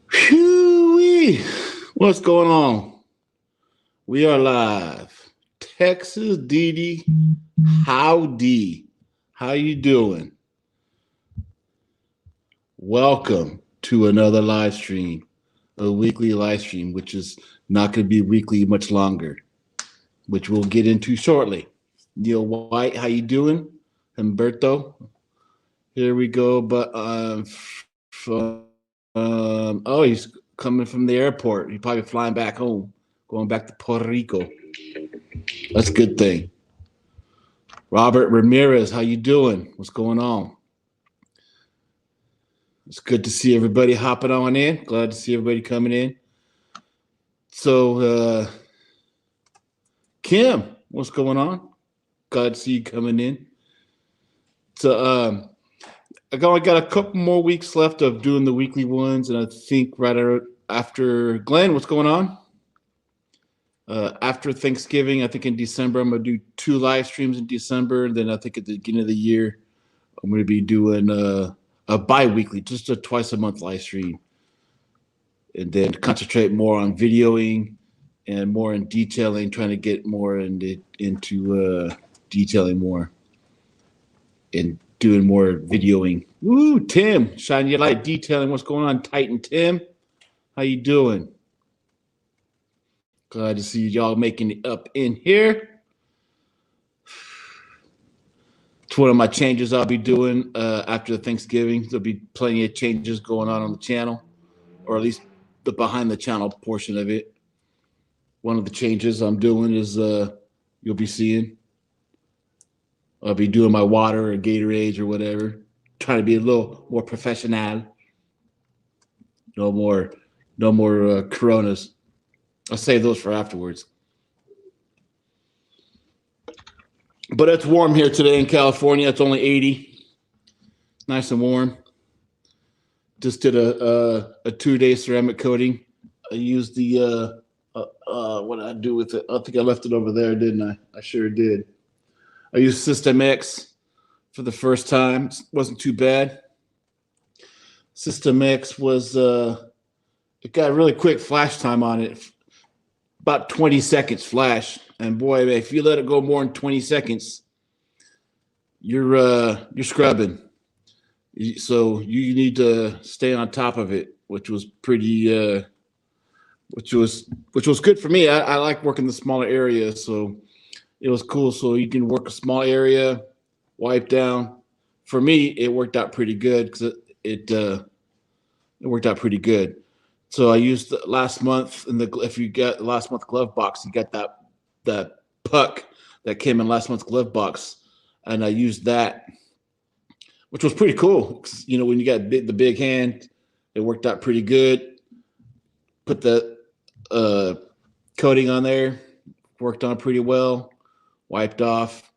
Phew-wee. What's going on? We are live. Texas Didi, howdy. How you doing? Welcome to another live stream, a weekly live stream, which is not going to be weekly much longer, which we'll get into shortly. Neil White, how you doing? Humberto, here we go. But he's coming from the airport. He's probably flying back home, going back to Puerto Rico. That's a good thing. Robert Ramirez, how you doing? What's going on? It's good to see everybody hopping on in. Glad to see everybody coming in. So, Kim, what's going on? Glad to see you coming in. So, I only got a couple more weeks left of doing the weekly ones, and I think right after Glenn, what's going on? After Thanksgiving, I think in December, I'm going to do 2 live streams in December. And then I think at the beginning of the year, I'm going to be doing a bi-weekly, just a twice-a-month live stream. And then concentrate more on videoing and more in detailing, trying to get more into detailing more and doing more videoing. Woo, Tim, shine your light, detailing. What's going on, Titan Tim? How you doing? Glad to see y'all making it up in here. It's one of my changes I'll be doing after Thanksgiving. There'll be plenty of changes going on the channel, or at least the behind the channel portion of it. One of the changes I'm doing is you'll be seeing. I'll be doing my water or Gatorades or whatever. Trying to be a little more professional. No more Coronas. I'll save those for afterwards. But it's warm here today in California. It's only 80. Nice and warm. Just did a 2-day ceramic coating. I used the what did I do with it? I think I left it over there, didn't I? I sure did. I used System X for the first time. It wasn't too bad. System X was it got a really quick flash time on it. About 20 seconds flash. And boy, if you let it go more than 20 seconds, you're scrubbing. So you need to stay on top of it, which was pretty which was good for me. I like working the smaller area, so it was cool. So you can work a small area, wipe down. For me, it worked out pretty good because it worked out pretty good. So I used last month if you get last month glove box, you got that puck that came in last month's glove box, and I used that, which was pretty cool. You know, when you got the big hand, it worked out pretty good. Put the coating on there, worked on pretty well, wiped off,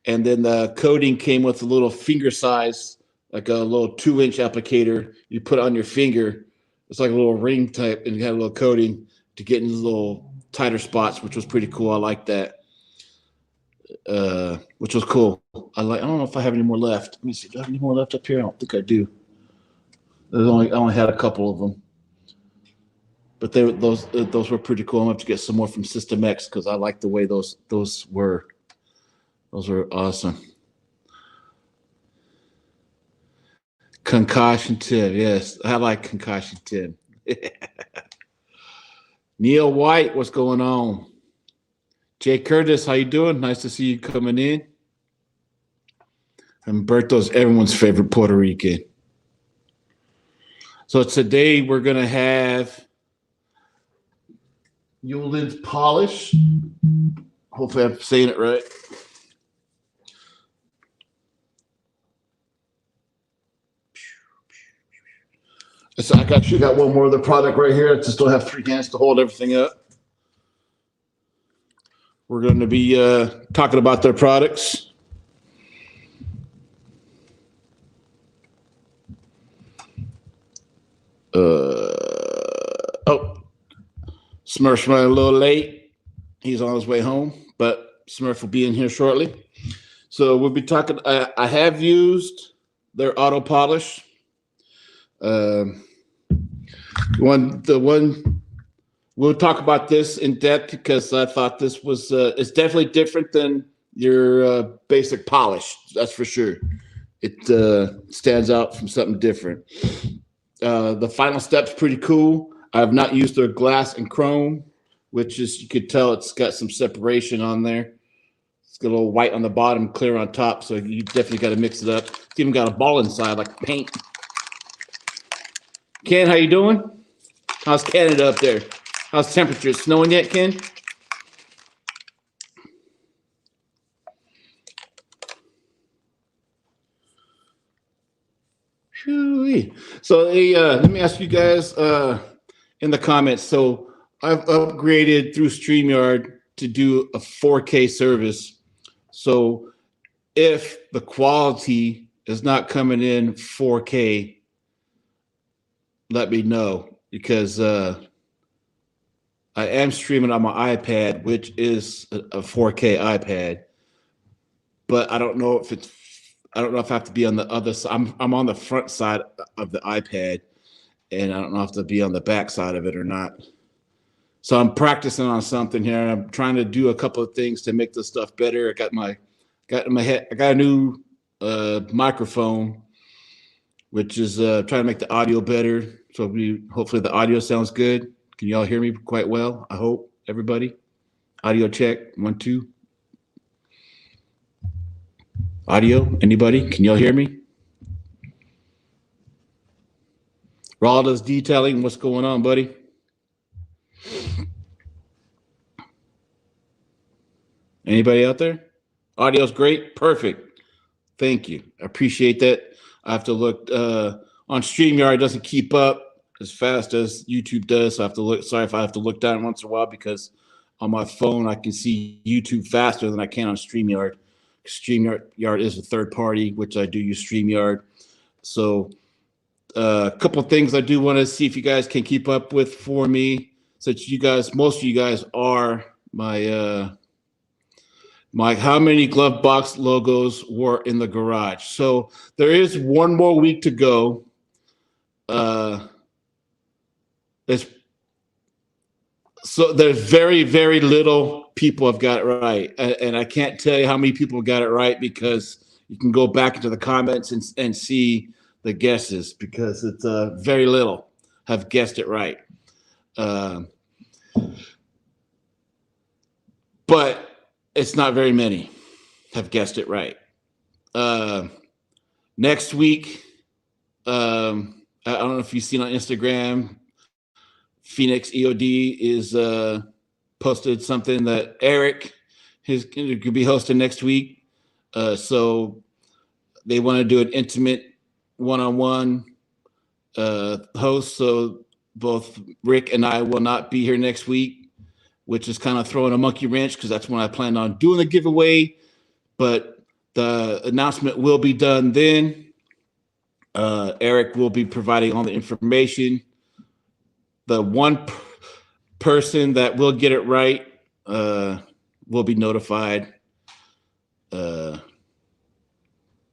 and then the coating came with a little finger size, like a little 2-inch applicator. You put on your finger. It's like a little ring type, and you had a little coating to get in the little tighter spots, which was pretty cool. I like that, which was cool. I don't know if I have any more left. Let me see. Do I have any more left up here? I don't think I do. I only had a couple of them, but those were pretty cool. I'm gonna have to get some more from System X because I like the way those were. Those were awesome. Concussion Tim, yes, I like Concussion Tim. Neil White, what's going on? Jay Curtis, how you doing? Nice to see you coming in. Humberto's everyone's favorite Puerto Rican. So today we're gonna have Ulen's polish. Hopefully I'm saying it right. So I actually got one more other product right here. I just don't have 3 hands to hold everything up. We're going to be talking about their products. Smurf's running a little late. He's on his way home, but Smurf will be in here shortly. So we'll be talking. I have used they're auto polish. The one we'll talk about this in depth because I thought this was it's definitely different than your basic polish. That's for sure. It stands out from something different. The final step's pretty cool. I have not used their glass and chrome, which is, you could tell it's got some separation on there. It's got a little white on the bottom, clear on top, so you definitely got to mix it up. It's even got a ball inside, like paint. Ken, how you doing? How's Canada up there? How's temperature? Snowing yet, Ken? So let me ask you guys in the comments. So I've upgraded through StreamYard to do a 4K service. So if the quality is not coming in 4K, let me know, because I am streaming on my iPad, which is a 4K iPad, but I don't know if I have to be on the other side. I'm on the front side of the iPad, and I don't know if to be on the back side of it or not. So I'm practicing on something here. I'm trying to do a couple of things to make this stuff better. I got a new microphone, which is trying to make the audio better. So hopefully the audio sounds good. Can y'all hear me quite well? I hope, everybody. Audio check, 1, 2. Audio, anybody? Can y'all hear me? Raw does detailing. What's going on, buddy? Anybody out there? Audio's great. Perfect. Thank you. I appreciate that. I have to look on StreamYard. It doesn't keep up as fast as YouTube does. So I have to look. Sorry if I have to look down once in a while, because on my phone I can see YouTube faster than I can on StreamYard. StreamYard is a third party, which I do use StreamYard. So a couple of things I do want to see if you guys can keep up with for me, since most of you guys are my how many glove box logos were in the garage. So there is one more week to go. There's very, very little people have got it right. And I can't tell you how many people got it right, because you can go back into the comments and see the guesses, because it's very little have guessed it right. But it's not very many have guessed it right. Next week, I don't know if you've seen on Instagram, Phoenix EOD is posted something that Eric could be hosting next week. So they want to do an intimate one-on-one host. So both Rick and I will not be here next week, which is kind of throwing a monkey wrench, because that's when I planned on doing the giveaway. But the announcement will be done then. Eric will be providing all the information. The one person that will get it right will be notified. But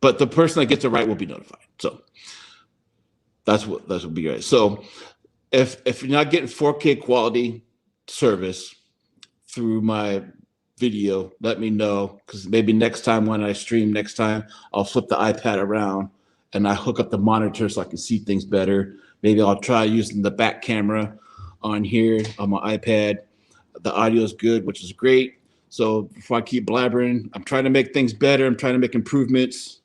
the person that gets it right will be notified. So that's what will be right. So if you're not getting 4K quality service through my video, let me know, because maybe next time when I stream next time, I'll flip the iPad around and I hook up the monitor so I can see things better. Maybe I'll try using the back camera on here on my iPad. The audio is good, which is great. So before I keep blabbering, I'm trying to make things better. I'm trying to make improvements.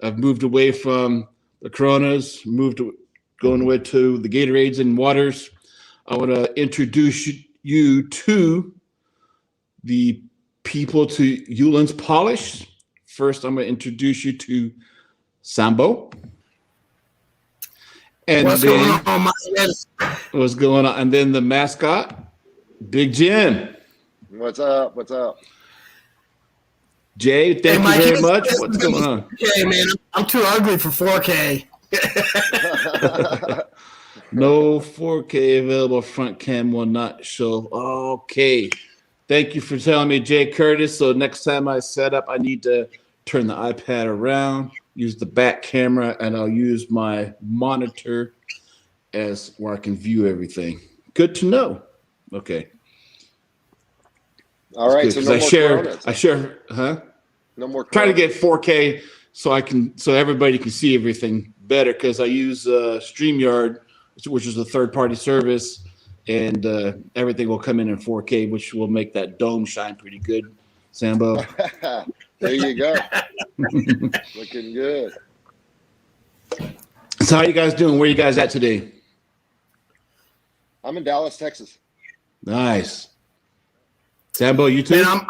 I've moved away from the Coronas, going away to the Gatorades and waters. I want to introduce you to the people to Ulen's polish. First, I'm going to introduce you to Sambo. And what's going on, my friend? What's going on? And then the mascot, Big Jim. What's up? What's up? Jay, thank you very much. What's going on? Okay, man, I'm too ugly for 4K. No 4K available. Front cam will not show. Okay. Thank you for telling me, Jay Curtis. So next time I set up, I need to turn the iPad around. use the back camera, and I'll use my monitor as where I can view everything. Good to know. Okay. All right. Good, So no more Coronas, I share, huh? No more. Trying to Coronas. get 4K so everybody can see everything better, because I use StreamYard, which is a third-party service, and everything will come in 4K, which will make that dome shine pretty good, Sambo. There you go. Looking good. So how you guys doing? Where you guys at today? I'm in Dallas, Texas. Nice. Sambo, you too? Man,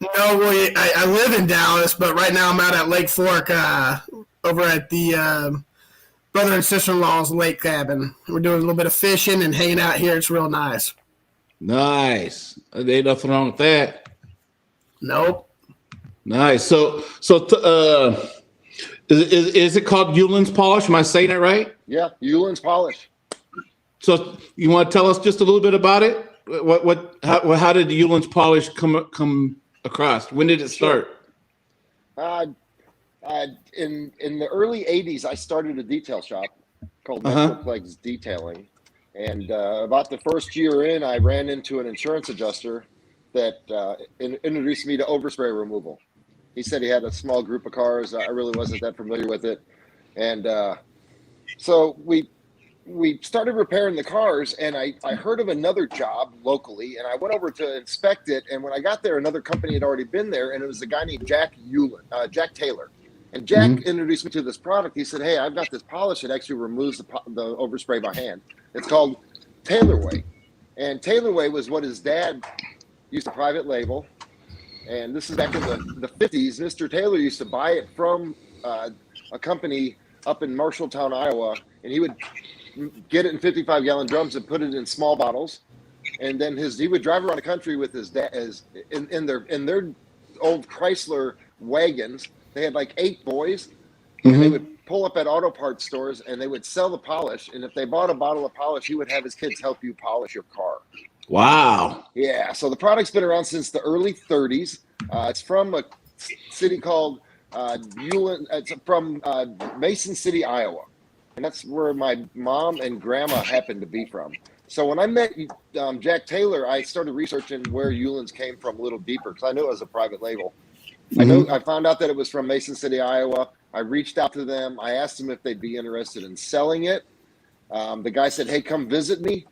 I live in Dallas, but right now I'm out at Lake Fork over at the brother and sister-in-law's lake cabin. We're doing a little bit of fishing and hanging out here. It's real nice. Nice. There ain't nothing wrong with that. Nope. Nice. So is it called Ulen's polish? Am I saying that right? Yeah, Ulen's polish. So you want to tell us just a little bit about it? How did the Ulen's polish come across? When did it start? In the early '80s, I started a detail shop called Metroplex Detailing, and about the first year in, I ran into an insurance adjuster that introduced me to overspray removal. He said he had a small group of cars. I really wasn't that familiar with it, and so we started repairing the cars, and I heard of another job locally, and I went over to inspect it. And when I got there, another company had already been there, and it was a guy named Jack Taylor. And Jack introduced me to this product. He said, "Hey, I've got this polish that actually removes the overspray by hand. It's called Taylorway." And Taylorway was what his dad used to private label. And this is back in the 50s. Mr. Taylor used to buy it from a company up in Marshalltown, Iowa, and he would get it in 55-gallon drums and put it in small bottles. And then he would drive around the country with his dad in their old Chrysler wagons. They had like 8 boys, and they would pull up at auto parts stores, and they would sell the polish. And if they bought a bottle of polish, he would have his kids help you polish your car. Wow. Yeah, so the product's been around since the early 30s. It's from a city called Ulen. It's from Mason City, Iowa. And that's where my mom and grandma happened to be from. So when I met Jack Taylor, I started researching where Ulen's came from a little deeper, because I knew it was a private label. I found out that it was from Mason City, Iowa. I reached out to them. I asked them if they'd be interested in selling it. The guy said, "Hey, come visit me."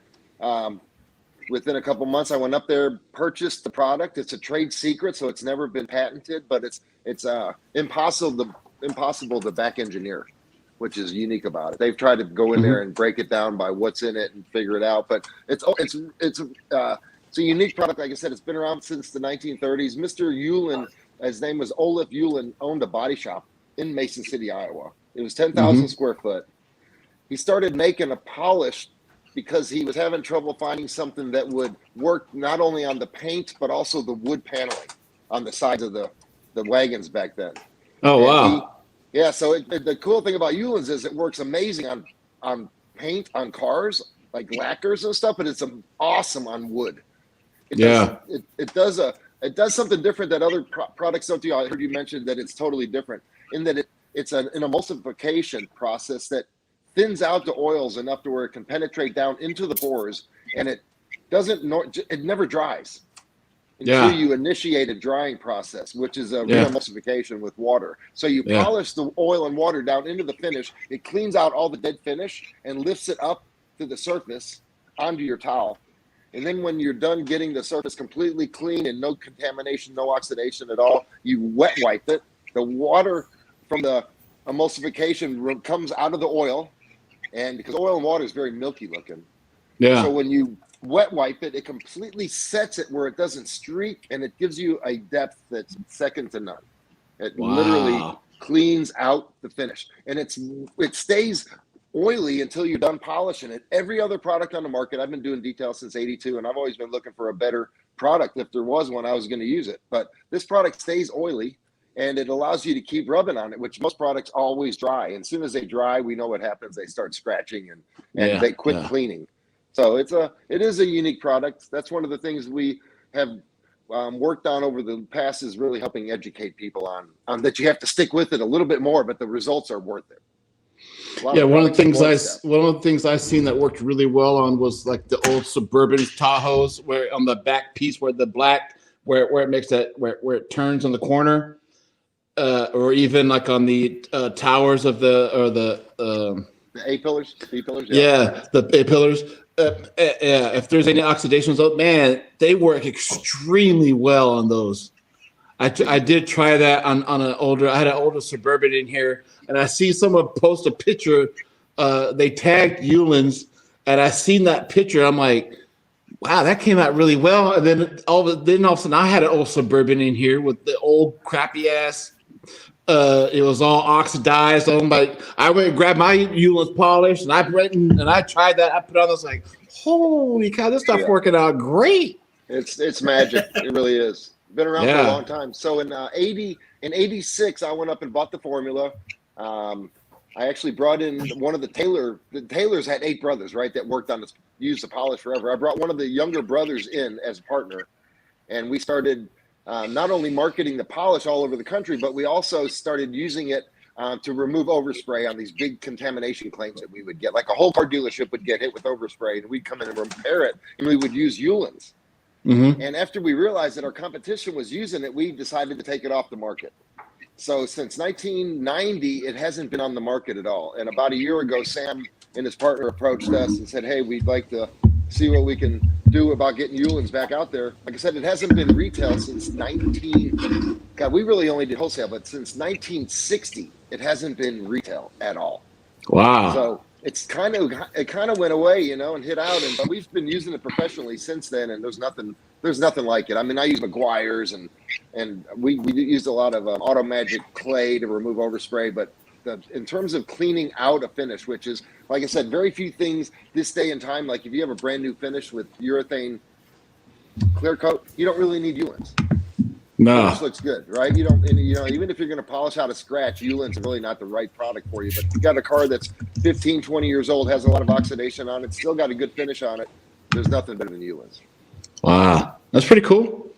Within a couple months, I went up there, purchased the product. It's a trade secret, so it's never been patented, but it's impossible to back engineer, which is unique about it. They've tried to go in there and break it down by what's in it and figure it out, but it's a unique product. Like I said, it's been around since the 1930s. Mr. Ulen, his name was Olaf Ulen, owned a body shop in Mason City, Iowa. It was 10,000 square foot. He started making a polish because he was having trouble finding something that would work not only on the paint, but also the wood paneling on the sides of the wagons back then. Oh, wow. So the cool thing about Ulen's is it works amazing on paint, on cars, like lacquers and stuff, but it's awesome on wood. It does something different that other products don't do. I heard you mention that it's totally different in that it's an emulsification process that thins out the oils enough to where it can penetrate down into the pores, and it never dries until you initiate a drying process, which is a re-emulsification with water. So you polish the oil and water down into the finish. It cleans out all the dead finish and lifts it up to the surface onto your towel. And then when you're done getting the surface completely clean and no contamination, no oxidation at all, you wet wipe it. The water from the emulsification comes out of the oil, and because oil and water is very milky looking. So when you wet wipe it, it completely sets it where it doesn't streak, and it gives you a depth that's second to none. It literally cleans out the finish, and it stays oily until you're done polishing it. Every other product on the market, I've been doing detail since '82, and I've always been looking for a better product. If there was one, I was going to use it. But this product stays oily, and it allows you to keep rubbing on it, which most products always dry. And as soon as they dry, we know what happens. They start scratching and they quit cleaning. So it is a unique product. That's one of the things we have worked on over the past is really helping educate people on that you have to stick with it a little bit more, but the results are worth it. Yeah, one of the things I've seen that worked really well on was like the old Suburban Tahoes, where on the back piece where the black where it makes that where it turns on the corner, or even like on the towers of the A-pillars, yeah, the A-pillars. Yeah, if there's any oxidations, oh man, they work extremely well on those. I did try that on an older. I had an older Suburban in here, and I see someone post a picture. They tagged Ulen's, and I seen that picture. I'm like, wow, that came out really well. And then all of a sudden, I had an old Suburban in here with the old crappy ass. It was all oxidized. So I'm like, I went and grabbed my Ulen's polish, and I went and I tried that. I put on. I was like, holy cow, this stuff working out great. It's magic. It really is. Been around for a long time. So in '86, I went up and bought the formula. I actually brought in one of the Taylors had 8 brothers, right, that worked on this, used the polish forever. I brought one of the younger brothers in as a partner, and we started not only marketing the polish all over the country, but we also started using it to remove overspray on these big contamination claims that we would get. Like a whole car dealership would get hit with overspray, and we'd come in and repair it, and we would use Ulen's. Mm-hmm. And after we realized that our competition was using it, we decided to take it off the market. So since 1990, it hasn't been on the market at all. And about a year ago, Sam and his partner approached us and said, hey, we'd like to see what we can do about getting Ulen's back out there. Like I said, it hasn't been retail since we really only did wholesale, but since 1960, it hasn't been retail at all. Wow. So it kind of went away, and hit out, but we've been using it professionally since then, and there's nothing like it. I mean, I use McGuire's, and we used a lot of Auto Magic clay to remove overspray, but in terms of cleaning out a finish, which is, like I said, very few things this day and time. Like if you have a brand new finish with urethane clear coat, you don't really need Ulen's. No, it just looks good, right? You don't, even if you're going to polish out a scratch, Ulen's really not the right product for you. But you got a car that's 15, 20 years old, has a lot of oxidation on it, still got a good finish on it. There's nothing better than Ulen's. Wow, that's pretty cool.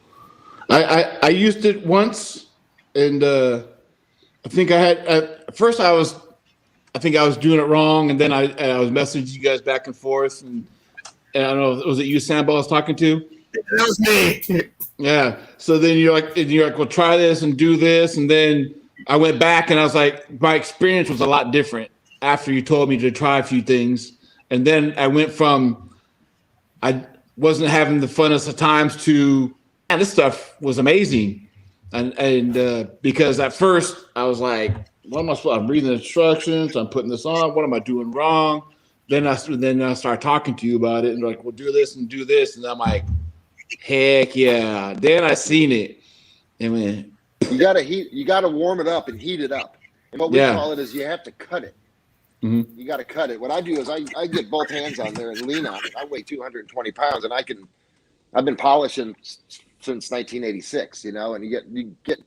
I used it once, and I think at first I think I was doing it wrong, and then I was messaging you guys back and forth, and I don't know, was it you, Sambo, I was talking to? That was me. Yeah. So then you're like, well, try this and do this. And then I went back and I was like, my experience was a lot different after you told me to try a few things. And then I went from, I wasn't having the funnest of times to, man, this stuff was amazing. And because at first I was like, what am I supposed to, I'm reading the instructions, I'm putting this on, what am I doing wrong? Then I started talking to you about it and like, well, do this and do this. And I'm like, heck yeah. Then I seen it. And man, you gotta warm it up and heat it up. And what we call it is you have to cut it. Mm-hmm. You gotta cut it. What I do is I get both hands on there and lean on it. I weigh 220 pounds and I've been polishing since 1986, and you get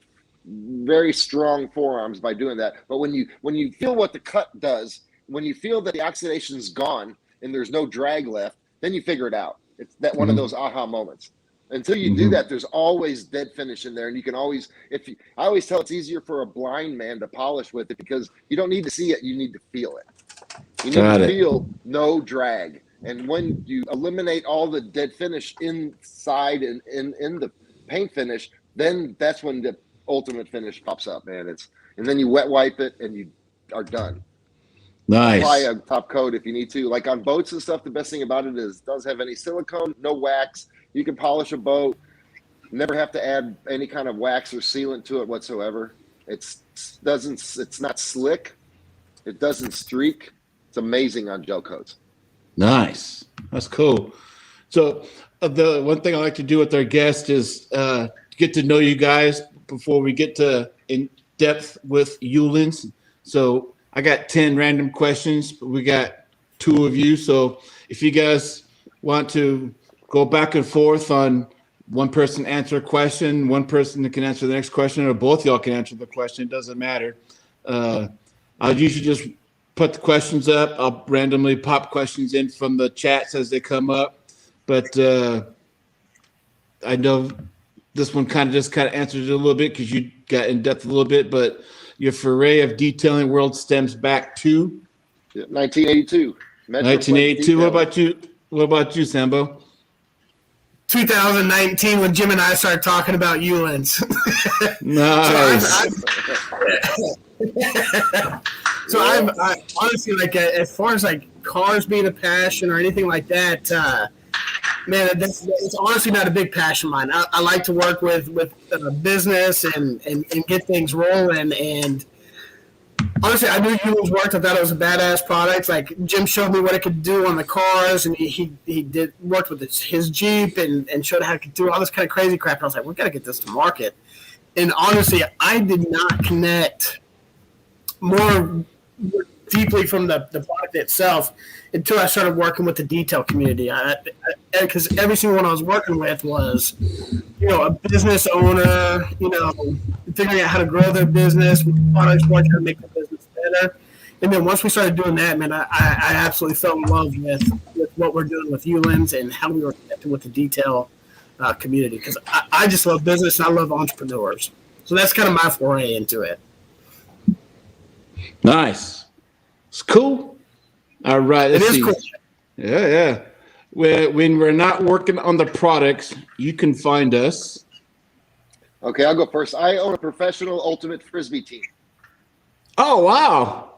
very strong forearms by doing that. But when you feel what the cut does, when you feel that the oxidation's gone and there's no drag left, then you figure it out. It's that one of those aha moments. Until you do that, there's always dead finish in there, and you can always. I always tell it's easier for a blind man to polish with it because you don't need to see it; you need to feel it. You need to feel no drag, and when you eliminate all the dead finish inside and in the paint finish, then that's when the ultimate finish pops up, man. And then you wet wipe it, and you are done. Nice. Apply a top coat if you need to. Like on boats and stuff, the best thing about it is it doesn't have any silicone, no wax. You can polish a boat, never have to add any kind of wax or sealant to it whatsoever. It's not slick. It doesn't streak. It's amazing on gel coats. Nice. That's cool. So the one thing I like to do with our guests is get to know you guys before we get to in depth with Ulen's. So I got 10 random questions, but we got 2 of you. So if you guys want to go back and forth on one person answer a question, one person that can answer the next question, or both y'all can answer the question, it doesn't matter. I'll usually just put the questions up. I'll randomly pop questions in from the chats as they come up. But I know this one kind of answers it a little bit because you got in depth a little bit, but your foray of detailing world stems back to 1982. 1982. What about you, Sambo? 2019, when Jim and I started talking about Ulens. Nice. So I'm honestly, like, as far as like cars being a passion or anything like that, man, it's honestly not a big passion of mine. I like to work with business and get things rolling. And honestly, I knew Ulen's worked. I thought it was a badass product. Like, Jim showed me what it could do on the cars, and he worked with his Jeep and showed how it could do all this kind of crazy crap. And I was like, we got to get this to market. And honestly, I did not connect more deeply from the product itself until I started working with the detail community. Because every single one I was working with was, a business owner, figuring out how to grow their business, products, how to make their business better. And then once we started doing that, man, I absolutely fell in love with what we're doing with Ulens and how we were connected with the detail community. Because I just love business and I love entrepreneurs. So that's kind of my foray into it. Nice. It's cool. All right. It is cool. Yeah. When we're not working on the products, you can find us. Okay, I'll go first. I own a professional ultimate Frisbee team. Oh, wow.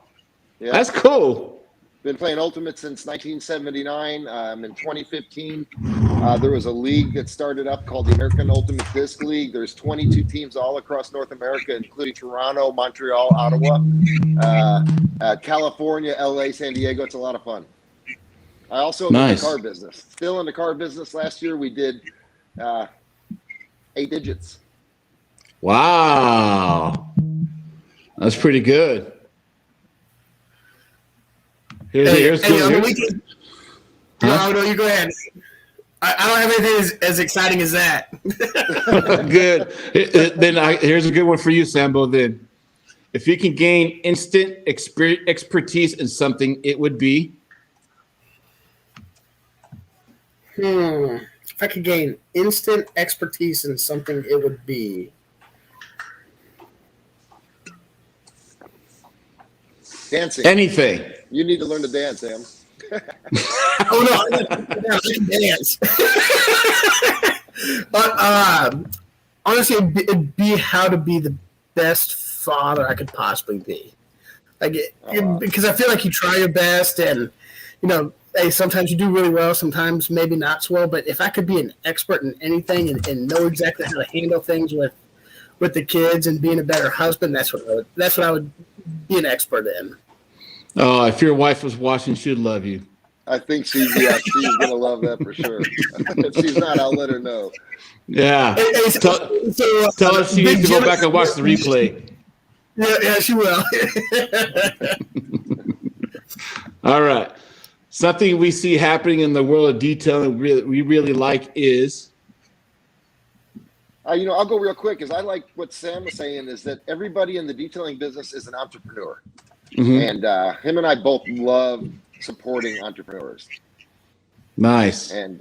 Yeah. That's cool. Been playing ultimate since 1979. In 2015, there was a league that started up called the American Ultimate Disc League. There's 22 teams all across North America, including Toronto, Montreal, Ottawa, California, LA, San Diego. It's a lot of fun. I also own the car business. Still in the car business. Last year we did 8 digits. Wow. That's pretty good. Here's No, you go ahead. I don't have anything as exciting as that. Good. Then here's a good one for you, Sambo. Then, if you can gain instant expertise in something, it would be. If I could gain instant expertise in something, it would be dancing. Anything. You need to learn to dance, Sam. Oh no, I can dance. But honestly, it'd be how to be the best father I could possibly be. Because I feel like you try your best, and hey, sometimes you do really well, sometimes maybe not so well. But if I could be an expert in anything and know exactly how to handle things with the kids and being a better husband, that's what I would be an expert in. Oh, if your wife was watching, she'd love you. I think she's gonna love that for sure. If she's not, I'll let her know. Yeah. Tell her she needs to go back and watch the replay. Yeah, she will. All right. Something we see happening in the world of detailing we really like is. I'll go real quick because I like what Sam was saying is that everybody in the detailing business is an entrepreneur. Mm-hmm. And him and I both love supporting entrepreneurs. Nice. And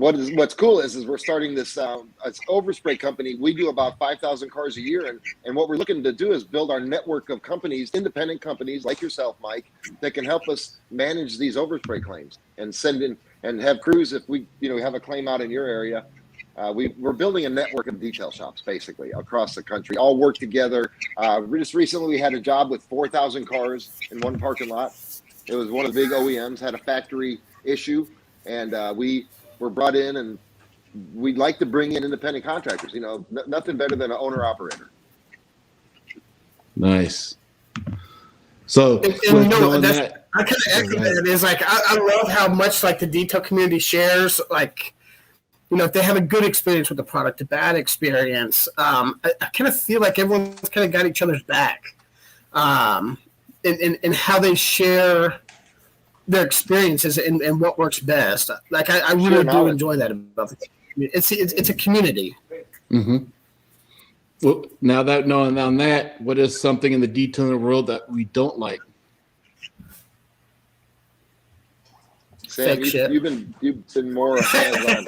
what's cool is we're starting this overspray company. We do about 5,000 cars a year, and what we're looking to do is build our network of companies, independent companies like yourself, Mike, that can help us manage these overspray claims and send in and have crews if we have a claim out in your area. We're building a network of detail shops basically across the country, all work together. Just recently we had a job with 4,000 cars in one parking lot. It was one of the big OEMs, had a factory issue, and we were brought in, and we'd like to bring in independent contractors. Nothing better than an owner-operator. Nice. So, I kind of echo that. Is like I love how much like the detail community shares like. If they have a good experience with the product, a bad experience, I kind of feel like everyone's kind of got each other's back, in how they share their experiences and what works best. Like I really do enjoy that about the community. It's a community. Mm-hmm. Well, now that knowing on that, what is something in the detailing world that we don't like? Sam, you've been more hands-on.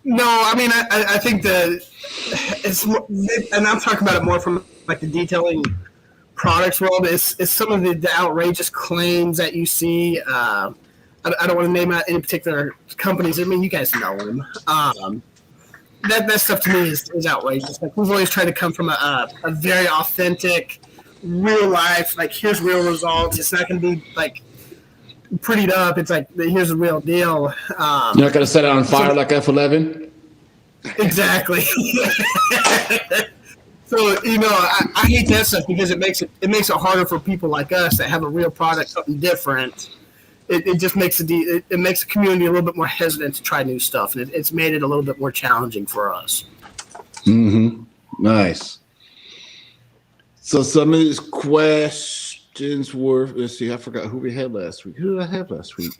No, I mean, I think it's, and I'm talking about it more from like the detailing products world. It's some of the outrageous claims that you see. I don't want to name out any particular companies. I mean, you guys know them. That stuff to me is outrageous. Like, we've always tried to come from a very authentic, real life. Like, here's real results. It's not going to be like prettied up. It's like, here's the real deal. You're not going to set it on fire like F11? Exactly. So, you know, I hate that stuff because it makes it harder for people like us that have a real product, something different. It just makes it makes the community a little bit more hesitant to try new stuff, and it's made it a little bit more challenging for us. Mm-hmm. Nice. So some of these questions were, let's see, I forgot who we had last week. Who did I have last week?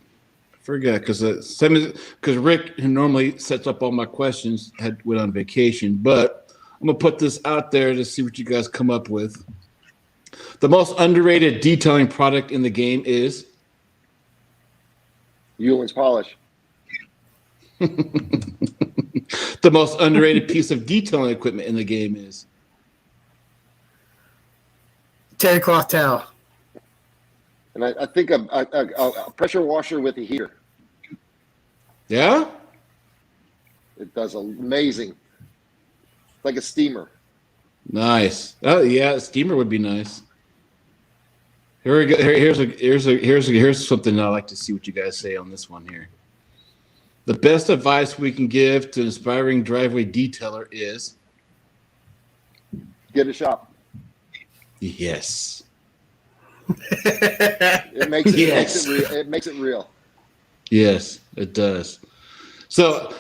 I forgot because Rick, who normally sets up all my questions, went on vacation. But I'm gonna put this out there to see what you guys come up with. The most underrated detailing product in the game is Ulen's polish. The most underrated piece of detailing equipment in the game is Terry cloth towel. And I think a pressure washer with a heater. Yeah? It does amazing. Like a steamer. Nice. Oh yeah, a steamer would be nice. Here we go. Here's something I like to see what you guys say on this one here. The best advice we can give to an aspiring driveway detailer is get a shop. Yes. It makes it real. Yes, it does. So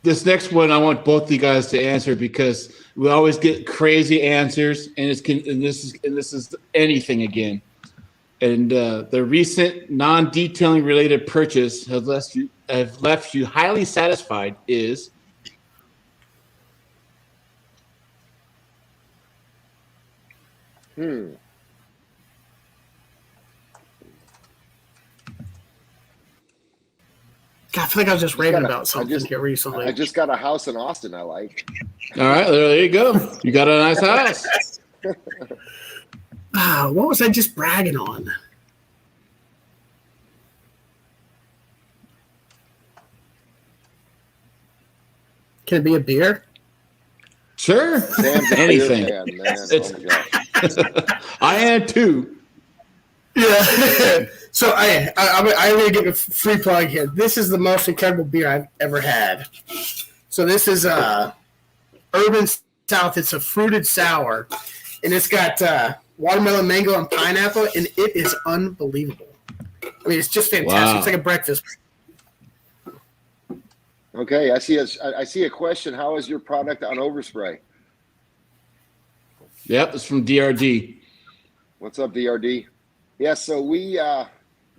this next one I want both of you guys to answer because we always get crazy answers, and this is anything again. And the recent non-detailing related purchase have left you highly satisfied is God, I feel like I was just raving about something here recently. I just got a house in Austin I like. all right. There you go. You got a nice house. What was I just bragging on? Can it be a beer? Sure. Sam's a Anything. beer fan, man. Oh my gosh. I am too. Yeah. So I'm going to give a free plug here. This is the most incredible beer I've ever had. So this is Urban South. It's a fruited sour, and it's got watermelon, mango, and pineapple, and it is unbelievable. I mean, it's just fantastic. Wow. It's like a breakfast. Okay, I see a question. How is your product on overspray? Yep, it's from DRD. What's up, DRD? Yeah, so we are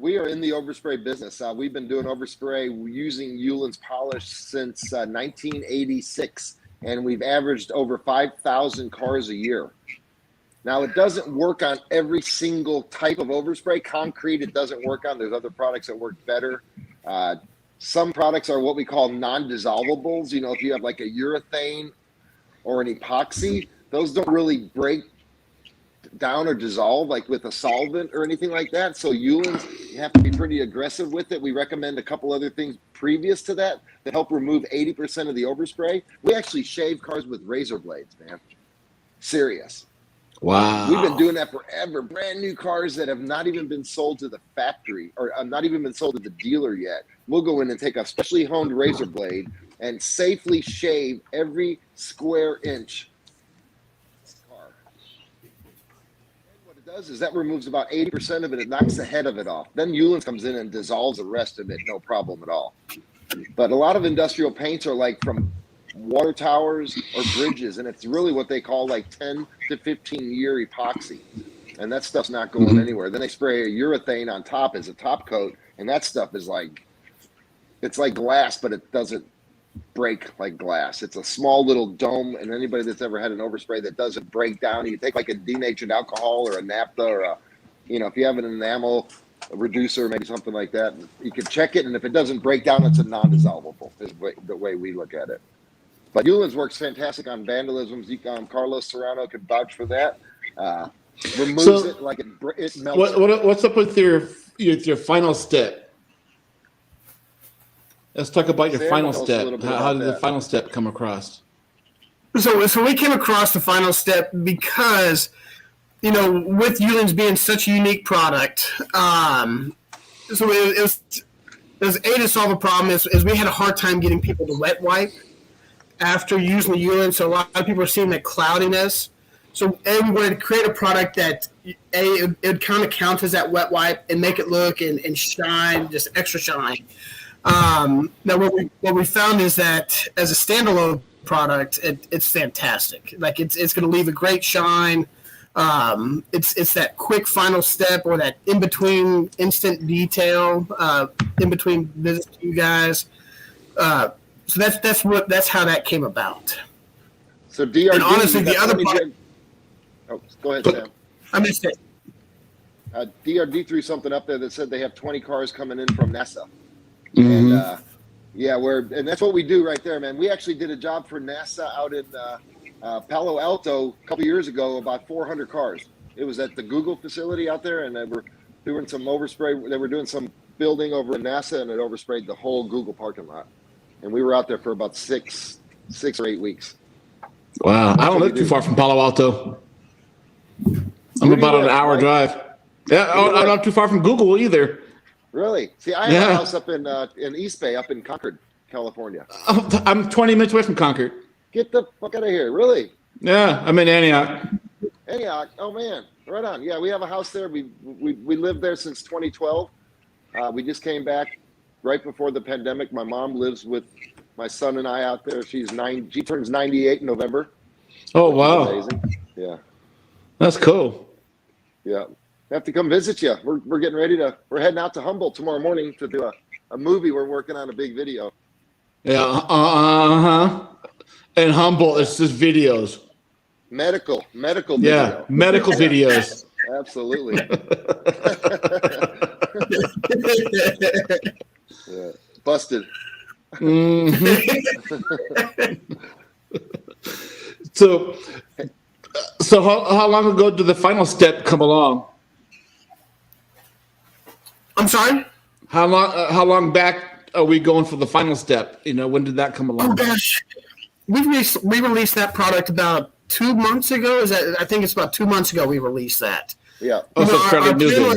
in the overspray business. We've been doing overspray using Ulen's polish since 1986, and we've averaged over 5,000 cars a year. Now, it doesn't work on every single type of overspray. Concrete, it doesn't work on. There's other products that work better. Some products are what we call non-dissolvables. You know, if you have like a urethane or an epoxy, those don't really break down or dissolve like with a solvent or anything like that. So Ulen's, you have to be pretty aggressive with it. We recommend a couple other things previous to that help remove 80% of the overspray. We actually shave cars with razor blades, man. Serious. Wow. We've been doing that forever. Brand new cars that have not even been sold to the factory or not even been sold to the dealer yet. We'll go in and take a specially honed razor blade and safely shave every square inch of this car. And what it does is that removes about 80% of it. It knocks the head of it off. Then Ulen comes in and dissolves the rest of it. No problem at all. But a lot of industrial paints are like from water towers or bridges, and it's really what they call like 10 to 15 year epoxy, and that stuff's not going anywhere. Then they spray a urethane on top as a top coat, and that stuff is like, it's like glass, but it doesn't break like glass. It's a small little dome, and anybody that's ever had an overspray that doesn't break down, you take like a denatured alcohol or a naphtha or a, you know, if you have an enamel reducer, maybe something like that. You can check it, and if it doesn't break down, it's a non-dissolvable. Is the way we look at it. But Ulen's works fantastic on vandalism. Carlos Serrano could vouch for that. Removes it like it melts. What's up with your final step? Let's talk about your final step. How did the final step come across? So we came across the final step because, with Ulen's being such a unique product, so it was A, to solve a problem is we had a hard time getting people to wet wipe after using the Ulen. So a lot of people are seeing that cloudiness. So we wanted to create a product that it would kind of count as that wet wipe and make it look and shine, just extra shine. Now what we found is that as a standalone product, it's fantastic. Like it's going to leave a great shine. It's that quick final step or that in between instant detail in between visits to you guys. So that's how that came about. So DRD, and honestly, the other part. Go ahead, Sam. I'm just saying. DRD threw something up there that said they have 20 cars coming in from NASA. Mm-hmm. And and that's what we do right there, man. We actually did a job for NASA out in Palo Alto a couple years ago, about 400 cars. It was at the Google facility out there, and they were doing some overspray. They were doing some building over at NASA, and it oversprayed the whole Google parking lot. And we were out there for about six or 8 weeks. Wow. I don't live too far from Palo Alto. I'm about an hour drive. Yeah, I'm not too far from Google either. Really? See, I have a house up in East Bay, up in Concord, California. I'm 20 minutes away from Concord. Get the fuck out of here. Really? Yeah, I'm in Antioch. Antioch. Oh, man. Right on. Yeah, we have a house there. We lived there since 2012. We just came back right before the pandemic. My mom lives with my son and I out there. She turns 98 in November. Oh, wow. Amazing. Yeah. That's cool. Yeah. I have to come visit you. We're getting ready we're heading out to Humboldt tomorrow morning to do a movie. We're working on a big video. Yeah. And Humboldt, it's just videos. Medical video. Yeah, medical videos. Absolutely. Yeah. Busted. Mm-hmm. So how long ago did the final step come along? I'm sorry? How long back are we going for the final step? When did that come along? Oh gosh, we released that product about 2 months ago. I think it's about 2 months ago we released that. Yeah. Oh, so it's fairly new.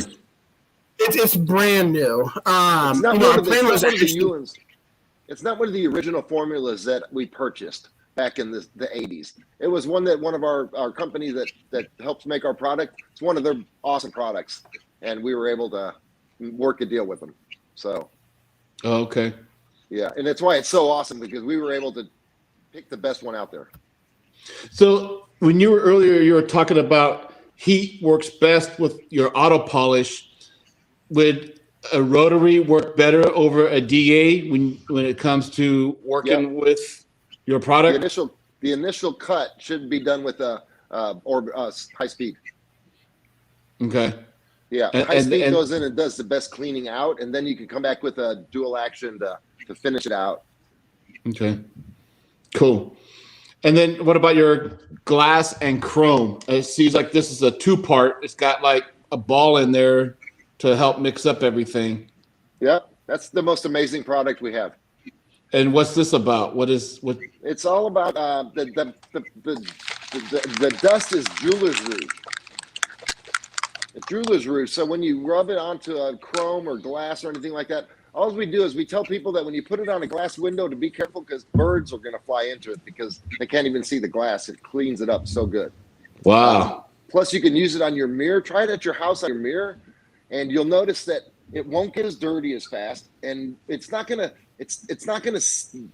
It's brand new. It's not one of the original formulas that we purchased back in the 80s. It was one of our company that helps make our product. It's one of their awesome products, and we were able to work a deal with them. So. Oh, okay. Yeah, and that's why it's so awesome, because we were able to pick the best one out there. So when you were talking about heat works best with your auto polish. Would a rotary work better over a DA when it comes to working with your product? The initial cut should be done with a high speed. Okay. Yeah, high speed goes in and does the best cleaning out, and then you can come back with a dual action to finish it out. Okay. Cool. And then what about your glass and chrome? It seems like this is a two-part. It's got like a ball in there to help mix up everything. Yeah, that's the most amazing product we have. And what's this about? What? It's all about the dust is jeweler's roux. It's jeweler's roux. So when you rub it onto a chrome or glass or anything like that, all we do is we tell people that when you put it on a glass window to be careful, because birds are going to fly into it because they can't even see the glass. It cleans it up so good. Wow. Plus, you can use it on your mirror. Try it at your house on your mirror, and you'll notice that it won't get as dirty as fast, and it's not gonna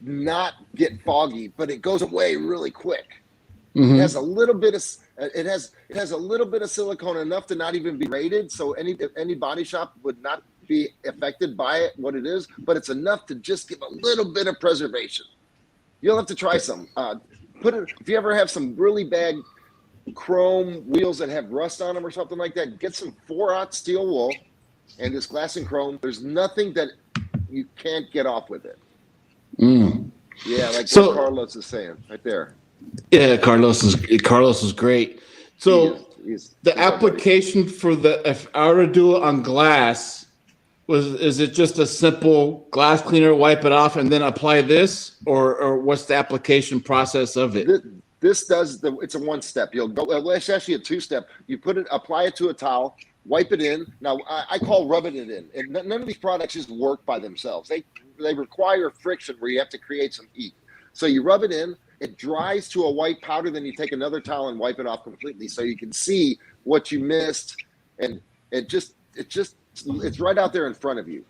not get foggy, but it goes away really quick. Mm-hmm. It has a little bit of a little bit of silicone, enough to not even be rated, so any body shop would not be affected by it, what it is, but it's enough to just give a little bit of preservation. You'll have to try some. If you ever have some really bad chrome wheels that have rust on them or something like that, get some 4/0 steel wool, And this glass and chrome, there's nothing that you can't get off with it. Yeah, like what Carlos is saying right there. Yeah, Carlos is great. So he's the application for if I were to do it on glass, is it just a simple glass cleaner, wipe it off, and then apply this, or what's the application process of it? This it's a one step. You'll go. Well, it's actually a two step. You apply it to a towel, wipe it in. Now I call rubbing it in. And none of these products just work by themselves. They require friction where you have to create some heat. So you rub it in. It dries to a white powder. Then you take another towel and wipe it off completely, so you can see what you missed. And it's right out there in front of you.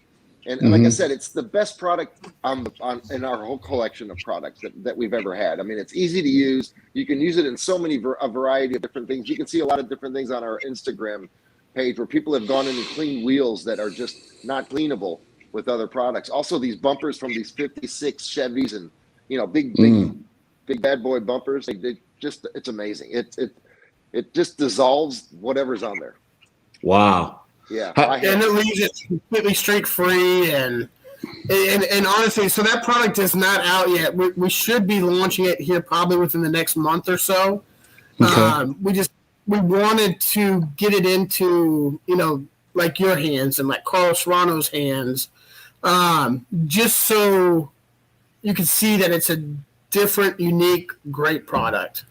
And like I said, it's the best product in our whole collection of products that we've ever had. I mean, it's easy to use. You can use it in so many a variety of different things. You can see a lot of different things on our Instagram page where people have gone in and cleaned wheels that are just not cleanable with other products. Also, these bumpers from these 56 Chevys and big bad boy bumpers. It's amazing. It just dissolves whatever's on there. Wow. Yeah, and it leaves it completely streak free, and honestly, so that product is not out yet. We should be launching it here probably within the next month or so. Okay. We wanted to get it into like your hands and like Carlos Serrano's hands, just so you can see that it's a different, unique, great product.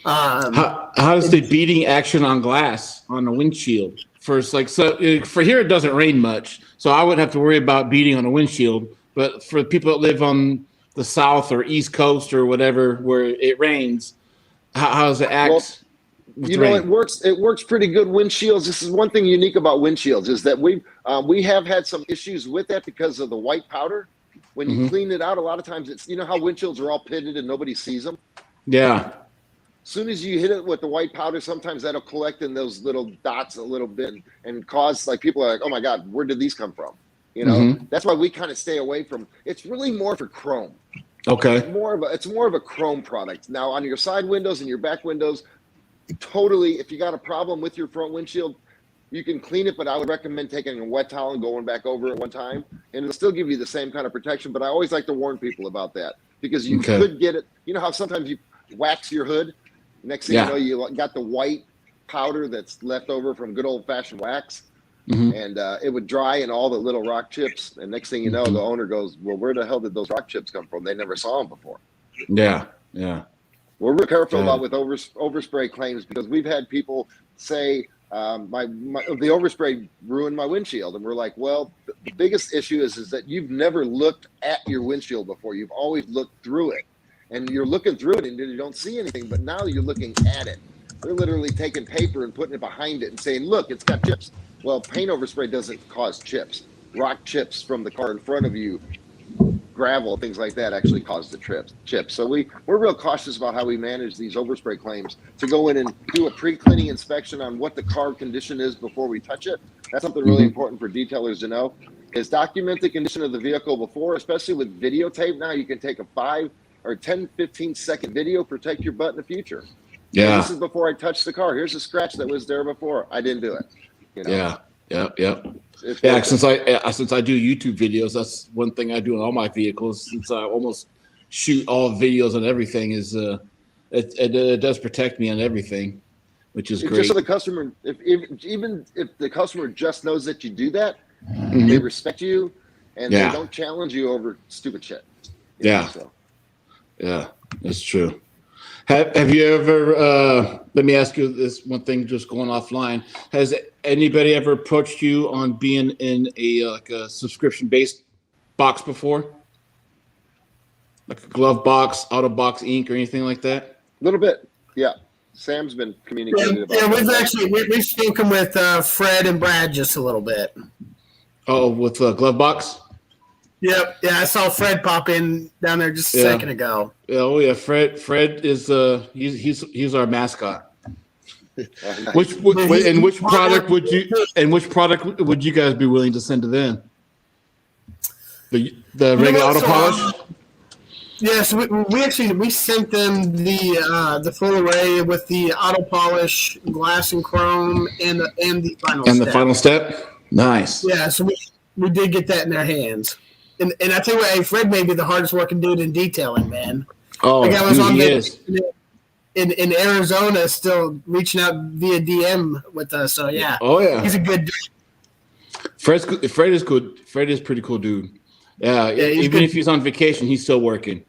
How does the beating action on glass on the windshield? For here, it doesn't rain much, so I wouldn't have to worry about beating on a windshield. But for people that live on the South or East Coast or whatever, where it rains, how does it act? It works. It works pretty good. Windshields. This is one thing unique about windshields is that we have had some issues with that because of the white powder. When you clean it out, a lot of times it's how windshields are all pitted and nobody sees them. Yeah. As soon as you hit it with the white powder, sometimes that'll collect in those little dots a little bit and cause people are like, oh my God, where did these come from? That's why we kind of stay away from. It's really more for chrome. Okay. It's more of a chrome product. Now on your side windows and your back windows, totally. If you got a problem with your front windshield, you can clean it, but I would recommend taking a wet towel and going back over it one time, and it'll still give you the same kind of protection. But I always like to warn people about that because you could get it. You know how sometimes you wax your hood. Next thing you know, you got the white powder that's left over from good old-fashioned wax, and it would dry in all the little rock chips. And next thing you know, the owner goes, well, where the hell did those rock chips come from? They never saw them before. Yeah. We're real careful about with overspray claims because we've had people say the overspray ruined my windshield. And we're like, well, the biggest issue is that you've never looked at your windshield before. You've always looked through it. And you're looking through it and you don't see anything, but now you're looking at it. They're literally taking paper and putting it behind it and saying, look, it's got chips. Well, paint overspray doesn't cause chips. Rock chips from the car in front of you, gravel, things like that actually cause the chips. So we're real cautious about how we manage these overspray claims to go in and do a pre-cleaning inspection on what the car condition is before we touch it. That's something really important for detailers to know, is document the condition of the vehicle before, especially with videotape. Now you can take a 5 or 10, 15-second video, protect your butt in the future. Yeah. And this is before I touched the car. Here's a scratch that was there before. I didn't do it. Yeah. Since I do YouTube videos, that's one thing I do on all my vehicles. Since I almost shoot all videos and everything, is it does protect me on everything, which is great. Just so the customer, even if the customer just knows that you do that, they respect you and they don't challenge you over stupid shit. Yeah, that's true. Have you ever, let me ask you this one thing, just going offline. Has anybody ever approached you on being in a subscription-based box before? Like a glove box, auto box ink, or anything like that? A little bit, yeah. Sam's been communicating about that. We've spoken with Fred and Brad just a little bit. Oh, with glove box? Yep. Yeah, I saw Fred pop in down there just a second ago. Oh yeah, Fred is he's our mascot. Which product would you guys be willing to send to them? The regular auto polish? Yes, we sent them the full array with the auto polish, glass and chrome, and the final step. And the final step? Nice. Yeah, so we did get that in their hands. And I tell you what, hey, Fred may be the hardest working dude in detailing, man. Oh, like I was on he is. in Arizona, still reaching out via DM with us. So yeah, oh yeah, he's a good dude. Fred is good. Fred is pretty cool dude. Yeah, even good. if he's on vacation, he's still working.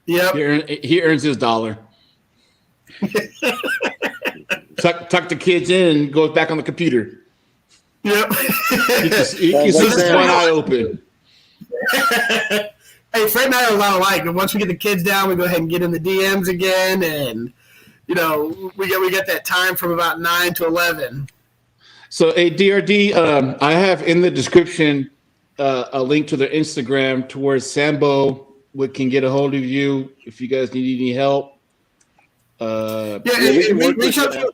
Yep. He earns his dollar. tuck the kids in and goes back on the computer. Yep. He can see one eye open. Hey, Fred and I are a lot alike. And once we get the kids down, we go ahead and get in the DMs again, and we get that time from about 9 to 11. So, hey, DRD, I have in the description a link to their Instagram to where Sambo can get a hold of you if you guys need any help. Reach out to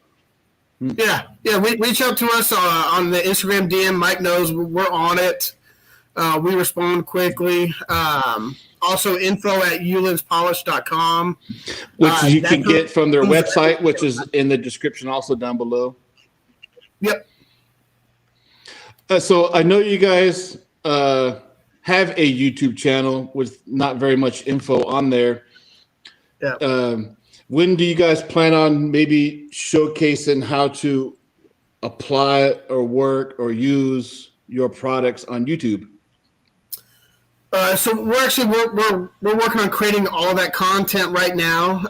reach out to us on the Instagram DM. Mike knows we're on it. We respond quickly. Also, info@ulenspolish.com. Which you can get from their website, which is in the description also down below. Yep. So I know you guys have a YouTube channel with not very much info on there. Yeah. When do you guys plan on maybe showcasing how to apply or work or use your products on YouTube? So we're working on creating all that content right now.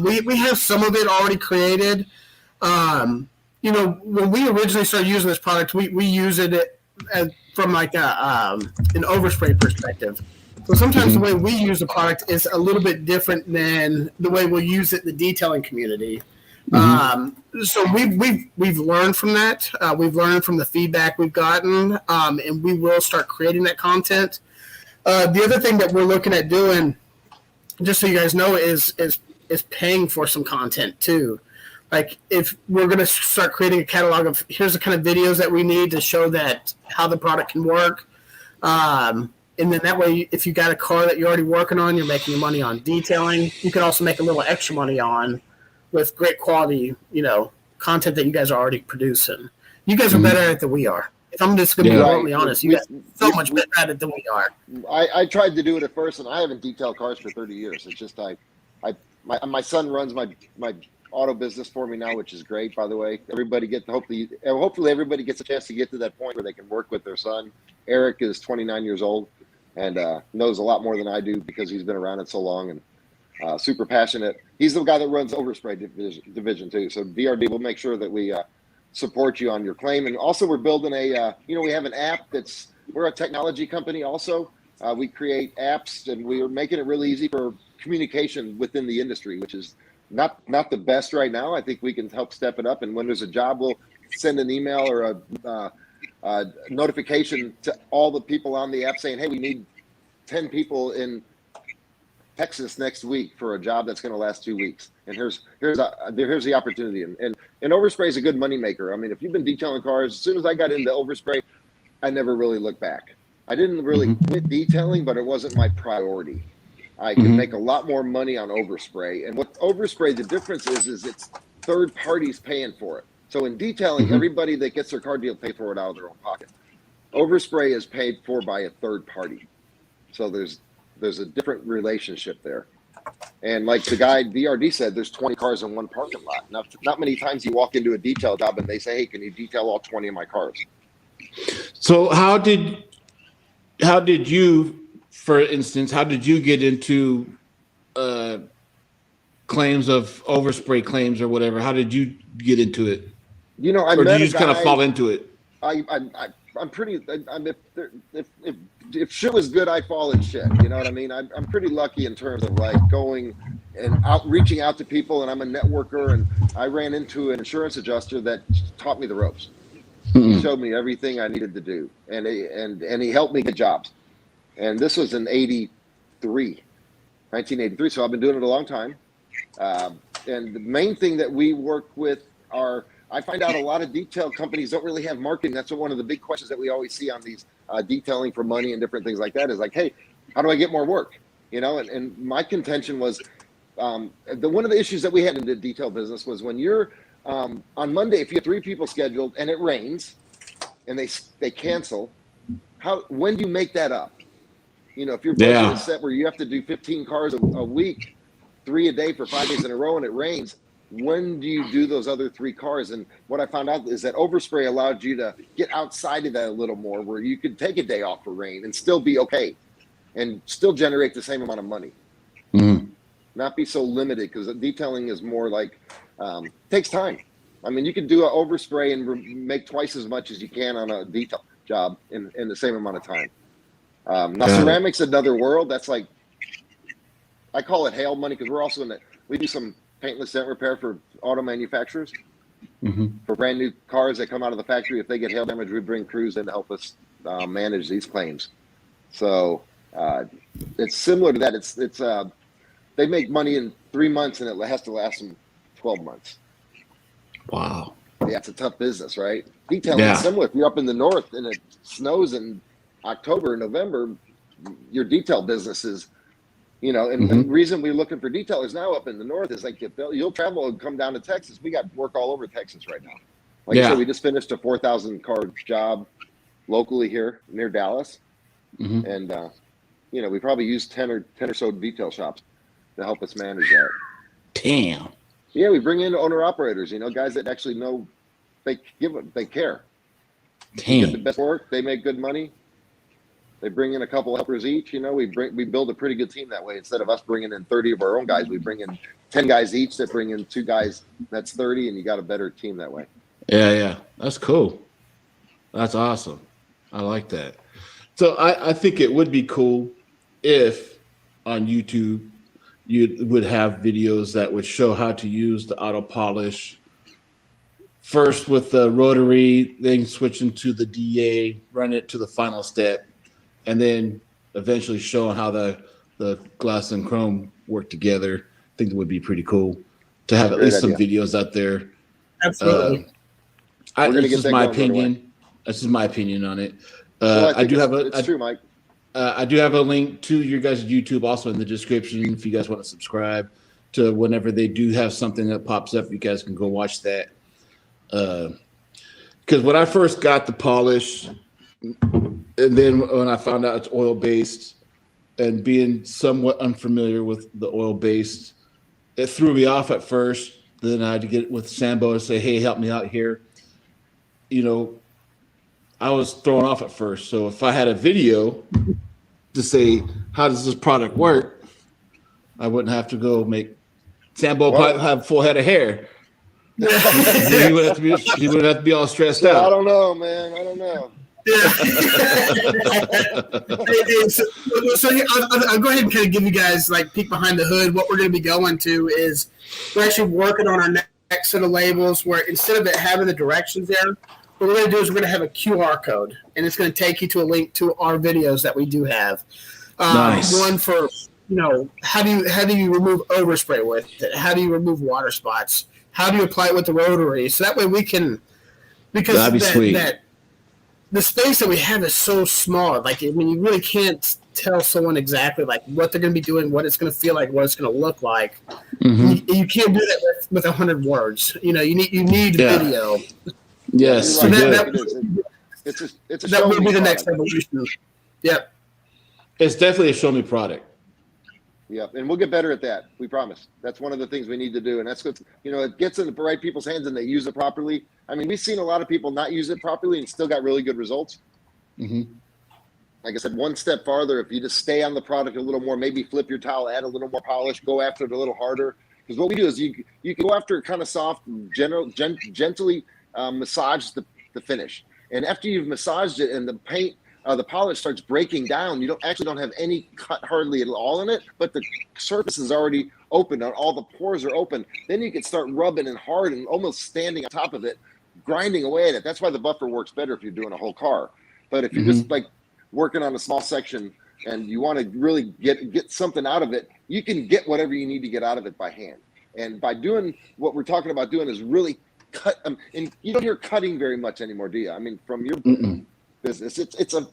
We have some of it already created. When we originally started using this product, we use it from like an overspray perspective. So sometimes the way we use the product is a little bit different than the way we'll use it in the detailing community. So we've learned from that. We've learned from the feedback we've gotten, and we will start creating that content. The other thing that we're looking at doing, just so you guys know, is paying for some content too. Like if we're going to start creating a catalog of here's the kind of videos that we need to show that how the product can work. And then that way, if you got a car that you're already working on, you're making money on detailing. You can also make a little extra money on with great quality, content that you guys are already producing. You guys are better at it than we are. If I'm just going to be bluntly honest, you guys are so much better at it than we are. I tried to do it at first, and I haven't detailed cars for 30 years. It's just my son runs my auto business for me now, which is great, by the way. Hopefully everybody gets a chance to get to that point where they can work with their son. Eric is 29 years old and knows a lot more than I do because he's been around it so long and super passionate. He's the guy that runs Overspray division too. So DRD, we'll make sure that we support you on your claim. And also we're building we have an app we're a technology company also. We create apps and we're making it really easy for communication within the industry, which is not the best right now. I think we can help step it up. And when there's a job, we'll send an email or a notification to all the people on the app saying, hey, we need 10 people in Texas next week for a job that's going to last 2 weeks. And here's the opportunity. And Overspray is a good moneymaker. I mean, if you've been detailing cars, as soon as I got into Overspray, I never really looked back. I didn't really quit detailing, but it wasn't my priority. I can make a lot more money on Overspray. And what Overspray, the difference is it's third parties paying for it. So in detailing, everybody that gets their car deal pays for it out of their own pocket. Overspray is paid for by a third party. So there's a different relationship there. And like the guy DRD said, there's 20 cars in one parking lot. Not many times you walk into a detail job and they say, hey, can you detail all 20 of my cars? So how did you, for instance, how did you get into claims of Overspray claims or whatever? How did you get into it? Or did you just kind of fall into it? I'm pretty. If shit was good, I fall in shit. You know what I mean? I'm pretty lucky in terms of like going and reaching out to people, and I'm a networker. And I ran into an insurance adjuster that taught me the ropes. He showed me everything I needed to do, and he helped me get jobs. And this was in 1983. So I've been doing it a long time. And the main thing that we work with I find out a lot of detail companies don't really have marketing. That's one of the big questions that we always see on these detailing for money and different things like that is like, hey, how do I get more work? And my contention was one of the issues that we had in the detail business was when you're on Monday, if you have 3 people scheduled and it rains, and they cancel, when do you make that up? You know, if your budget is set where you have to do 15 cars a week, 3 a day for 5 days in a row, and it rains, when do you do those other 3 cars? And what I found out is that overspray allowed you to get outside of that a little more, where you could take a day off for rain and still be okay and still generate the same amount of money. Mm-hmm. Not be so limited, because detailing is more like, takes time. I mean, you can do an overspray and make twice as much as you can on a detail job in the same amount of time. Now, ceramics another world. That's like, I call it hail money, because we're also we do some paintless dent repair for auto manufacturers. Mm-hmm. For brand new cars that come out of the factory. If they get hail damage, we bring crews in to help us manage these claims. So it's similar to that. It's they make money in 3 months, and it has to last them 12 months. Wow. Yeah, it's a tough business, right? Detailing is similar. If you're up in the north and it snows in October, November, your detail business is, you know, and the reason we're looking for detailers now up in the north is like, if you'll travel and come down to Texas. We got work all over Texas right now. Like I said, we just finished a 4,000 car job locally here near Dallas. And, you know, we probably use 10 or so detail shops to help us manage that. Damn. Yeah, we bring in owner operators, you know, guys that actually know they care. Damn. Get the best work, they make good money. They bring in a couple helpers each, you know, we build a pretty good team that way. Instead of us bringing in 30 of our own guys, we bring in 10 guys each that bring in 2 guys, that's 30, and you got a better team that way. Yeah. That's cool. That's awesome. I like that. So I think it would be cool if on YouTube you would have videos that would show how to use the auto polish first with the rotary, then switching to the DA, run it to the final step, and then eventually showing how the glass and chrome work together. I think it would be pretty cool to have at least some videos out there. Absolutely. This is my opinion. This is my opinion on it. I do have it's true, Mike. I do have a link to your guys' YouTube also in the description if you guys want to subscribe to whenever they do have something that pops up. You guys can go watch that. Because when I first got the polish, and then when I found out it's oil-based, and being somewhat unfamiliar with the oil-based, it threw me off at first. Then I had to get with Sambo and say, hey, help me out here. You know, I was thrown off at first. So if I had a video to say, how does this product work? I wouldn't have to go make Sambo have a full head of hair. he wouldn't have to be all stressed out. I don't know, man. I don't know. So I'll go ahead and kind of give you guys like peek behind the hood. What we're going to be going to is we're actually working on our next set of labels where instead of it having the directions there, what we're going to do is we're going to have a QR code, and it's going to take you to a link to our videos that we do have. Nice. One for, you know, how do you remove overspray with it? How do you remove water spots? How do you apply it with the rotary? So that way we can, because that'd be sweet. The space that we have is so small. Like, I mean, you really can't tell someone exactly like what they're going to be doing, what it's going to feel like, what it's going to look like. You can't do that with 100 words. You know, you need video. Yes, so that will be the next evolution. Yep. It's definitely a show me product. Yep, and we'll get better at that. We promise. That's one of the things we need to do, and that's what, you know, it gets in the right people's hands and they use it properly. I mean, we've seen a lot of people not use it properly and still got really good results. Like I said, one step farther, if you just stay on the product a little more, maybe flip your towel, add a little more polish, go after it a little harder. Because what we do is you can go after it kind of soft, gently massage the finish. And after you've massaged it and the paint, the polish starts breaking down, you don't have any cut hardly at all in it, but the surface is already open, all the pores are open. Then you can start rubbing and hard and almost standing on top of it, grinding away at it. That's why the buffer works better if you're doing a whole car. But if you're just like working on a small section and you want to really get something out of it, you can get whatever you need to get out of it by hand. And by doing what we're talking about doing is really cut. And you don't hear cutting very much anymore, do you? I mean, from your business, it's a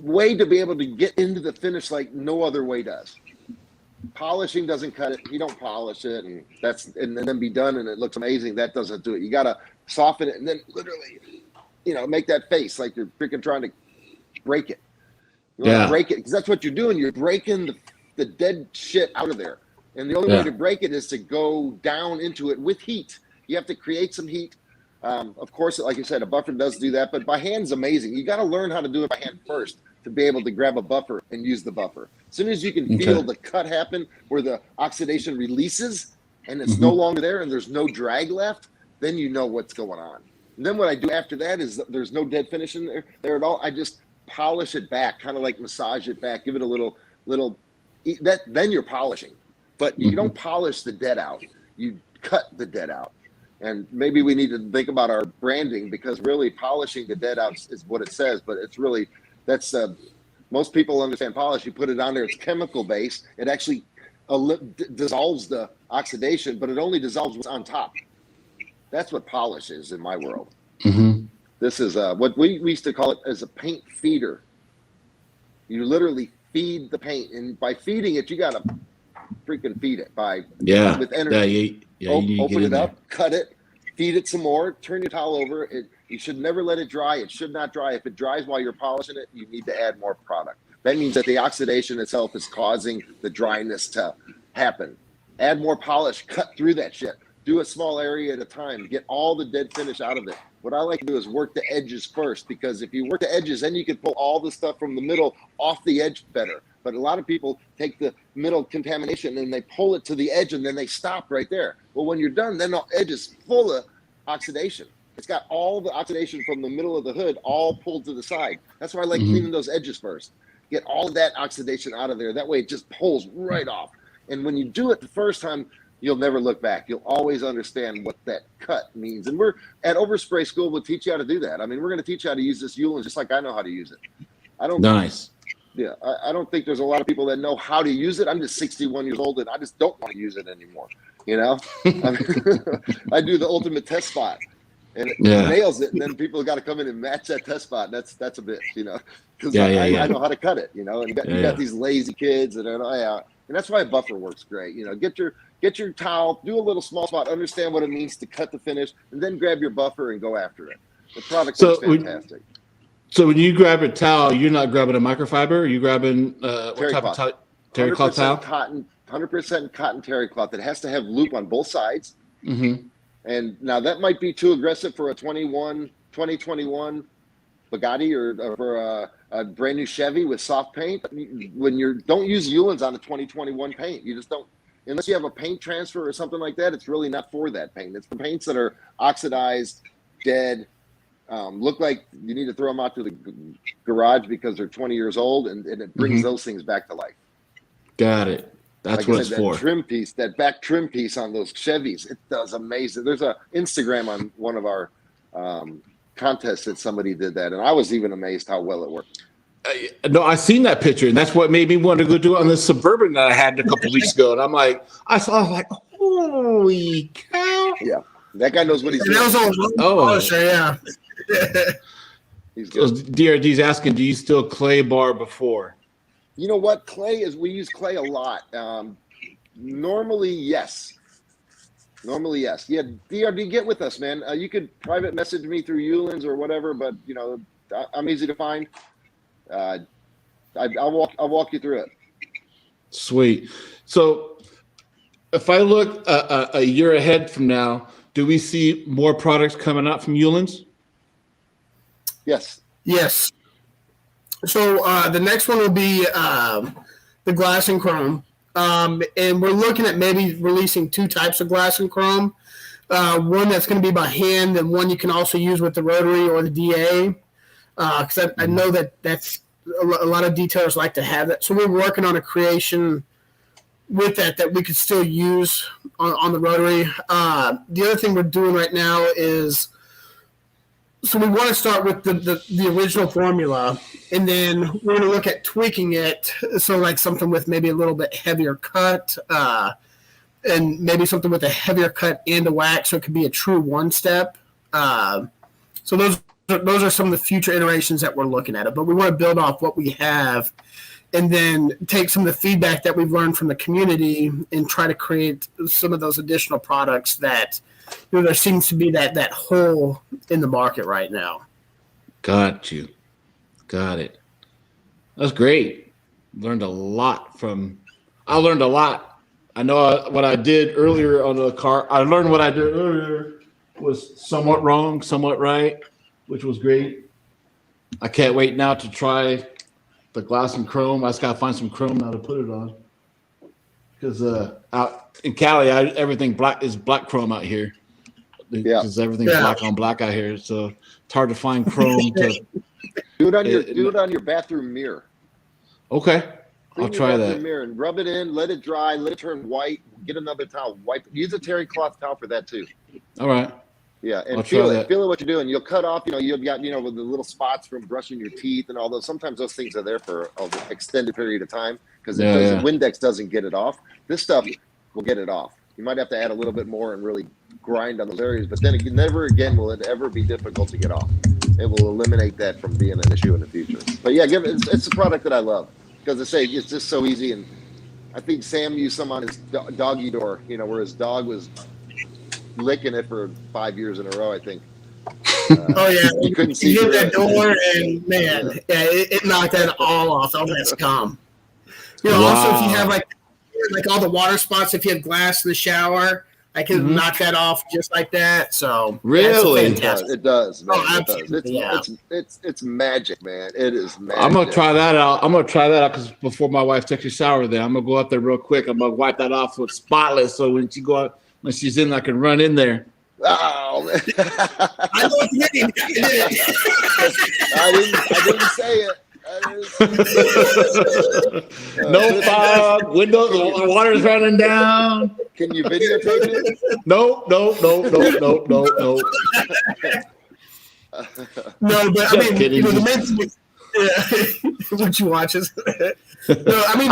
way to be able to get into the finish like no other way does. polishing doesn't cut it. You don't polish it and then be done and it looks amazing. That doesn't do it. You got to soften it and then literally, make that face like you're freaking trying to break it. You want to break it because that's what you're doing. You're breaking the dead shit out of there. And the only way to break it is to go down into it with heat. You have to create some heat. Of course, like you said, a buffer does do that, but by hand's amazing. You got to learn how to do it by hand first to be able to grab a buffer and use the buffer. As soon as you can feel the cut happen where the oxidation releases and it's no longer there and there's no drag left, then you know what's going on. And then what I do after that is there's no dead finish in there at all. I just polish it back, kind of like massage it back, give it a little then you're polishing. But you don't polish the dead out. You cut the dead out. And maybe we need to think about our branding because really polishing the dead out is what it says, but it's really that's most people understand polish. You put it on there, it's chemical based. It actually dissolves the oxidation, but it only dissolves what's on top. That's what polish is in my world. This is what we used to call it as a paint feeder. You literally feed the paint, and by feeding it, you got to freaking feed it with energy. Open it up, cut it, feed it some more, turn your towel over. You should never let it dry. It should not dry. If it dries while you're polishing it, you need to add more product. That means that the oxidation itself is causing the dryness to happen. Add more polish, cut through that shit. Do a small area at a time. Get all the dead finish out of it. What I like to do is work the edges first, because if you work the edges, then you can pull all the stuff from the middle off the edge better. But a lot of people take the middle contamination and they pull it to the edge and then they stop right there. Well, when you're done, then the edge is full of oxidation. It's got all the oxidation from the middle of the hood all pulled to the side. That's why I like cleaning those edges first. Get all of that oxidation out of there. That way it just pulls right off. And when you do it the first time, you'll never look back. You'll always understand what that cut means. And we're at Overspray School, we'll teach you how to do that. I mean, we're going to teach you how to use this Ulen just like I know how to use it. I don't think there's a lot of people that know how to use it. I'm just 61 years old and I just don't want to use it anymore. I do the ultimate test spot and it nails it. And then people got to come in and match that test spot. That's a bitch, because I know how to cut it, and you got these lazy kids that are, and that's why a buffer works great. Get your towel, do a little small spot, understand what it means to cut the finish, and then grab your buffer and go after it. The product is fantastic. So when you grab a towel, you're not grabbing a microfiber. Are you grabbing what type of terry cloth towel? 100% cotton terry cloth. It has to have loop on both sides. And now that might be too aggressive for a 2021 Bugatti or for a brand new Chevy with soft paint. Don't use Ulens on a 2021 paint. You just don't, unless you have a paint transfer or something like that. It's really not for that paint. It's for paints that are oxidized, dead, look like you need to throw them out to the garage because they're 20 years old, and it brings those things back to life. Got it. That's what it's for. That back trim piece on those Chevys, it does amazing. There's a Instagram on one of our contests that somebody did that, and I was even amazed how well it worked. No, I seen that picture, and that's what made me want to go do it on the Suburban that I had a couple weeks ago. And I'm like, holy cow! Yeah, that guy knows what he's doing. Sure, yeah. He's good. So DRD's asking, do you still clay bar before? You know what? We use clay a lot. Normally, yes. Yeah, DRD, get with us, man. You could private message me through Ulens or whatever, but I'm easy to find. I'll walk you through it. Sweet. So if I look a year ahead from now, do we see more products coming out from Ulens? Yes. So the next one will be the glass and chrome. And we're looking at maybe releasing two types of glass and chrome. One that's going to be by hand, and one you can also use with the rotary or the DA. Because I know that's a lot of detailers like to have that. So we're working on a creation with that we could still use on the rotary. The other thing we're doing right now is, so we want to start with the original formula, and then we're going to look at tweaking it. So like something with maybe a little bit heavier cut, and maybe something with a heavier cut and a wax, so it could be a true one-step. So those are some of the future iterations that we're looking at. But we want to build off what we have and then take some of the feedback that we've learned from the community and try to create some of those additional products that, there seems to be that hole in the market right now. Got it. That's great. I learned a lot. I know what I did earlier on the car. I learned what I did earlier was somewhat wrong, somewhat right, which was great. I can't wait now to try the glass and chrome. I just got to find some chrome now to put it on. Because out in Cali, everything is black chrome out here. Because everything's black on black out here. So it's hard to find chrome. Do it on your bathroom mirror. Okay. Clean I'll try that. Mirror and rub it in, let it dry, let it turn white. Get another towel, wipe. Use a terry cloth towel for that too. All right. Yeah, and I'll feel try it. that. Feel it what you're doing. You'll cut off. You've got with the little spots from brushing your teeth and all those. Sometimes those things are there for an extended period of time because Windex doesn't get it off. This stuff will get it off. You might have to add a little bit more and really grind on those areas, but then never again will it ever be difficult to get off. It will eliminate that from being an issue in the future. But yeah, it's a product that I love because it's just so easy. And I think Sam used some on his doggy door, where his dog was licking it for 5 years in a row, I think. Oh yeah, you couldn't see hit that it. door, and man, it knocked that all off. All that scum. Also if you have like all the water spots, if you have glass in the shower, I can knock that off just like that. So really, it does. Man. Oh, absolutely. It's magic, man. It is magic. I'm gonna try that out. Because before my wife takes a shower, there I'm gonna go up there real quick. I'm gonna wipe that off with spotless, so when she's in, I can run in there. Oh, man. I know what you mean. I didn't say it. No fog, windows, the water's running down. Can you videotape it? No. No, but I mean, the main thing, what you watch is. No, I mean,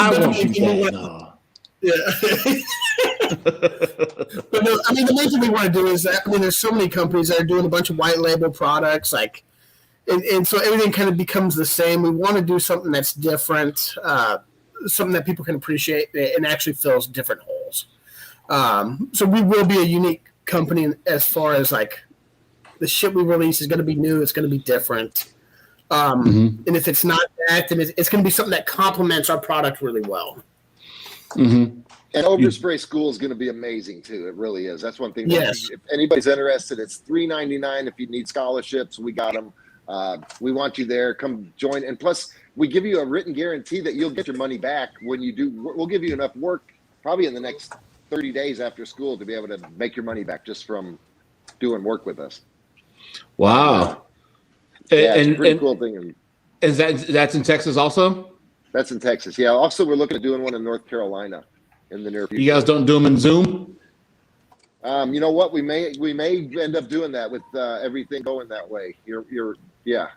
but no, I mean, the main thing we want to do is that, there's so many companies that are doing a bunch of white label products, like, and so everything kind of becomes the same. We want to do something that's different, something that people can appreciate and actually fills different holes. So we will be a unique company as far as like the shit we release is going to be new. It's going to be different. And if it's not that, then it's going to be something that complements our product really well. Mm-hmm. And Overspray School is going to be amazing too. It really is. That's one thing. Yes. If anybody's interested, it's $3.99. If you need scholarships, we got them. We want you there. Come join. And plus, we give you a written guarantee that you'll get your money back when you do. We'll give you enough work probably in the next 30 days after school to be able to make your money back just from doing work with us. Wow. Yeah, it's a pretty cool thing. Is that's in Texas also? That's in Texas. Yeah. Also, we're looking at doing one in North Carolina in the near future. You guys don't do them in Zoom? You know what? We may end up doing that with everything going that way. Yeah.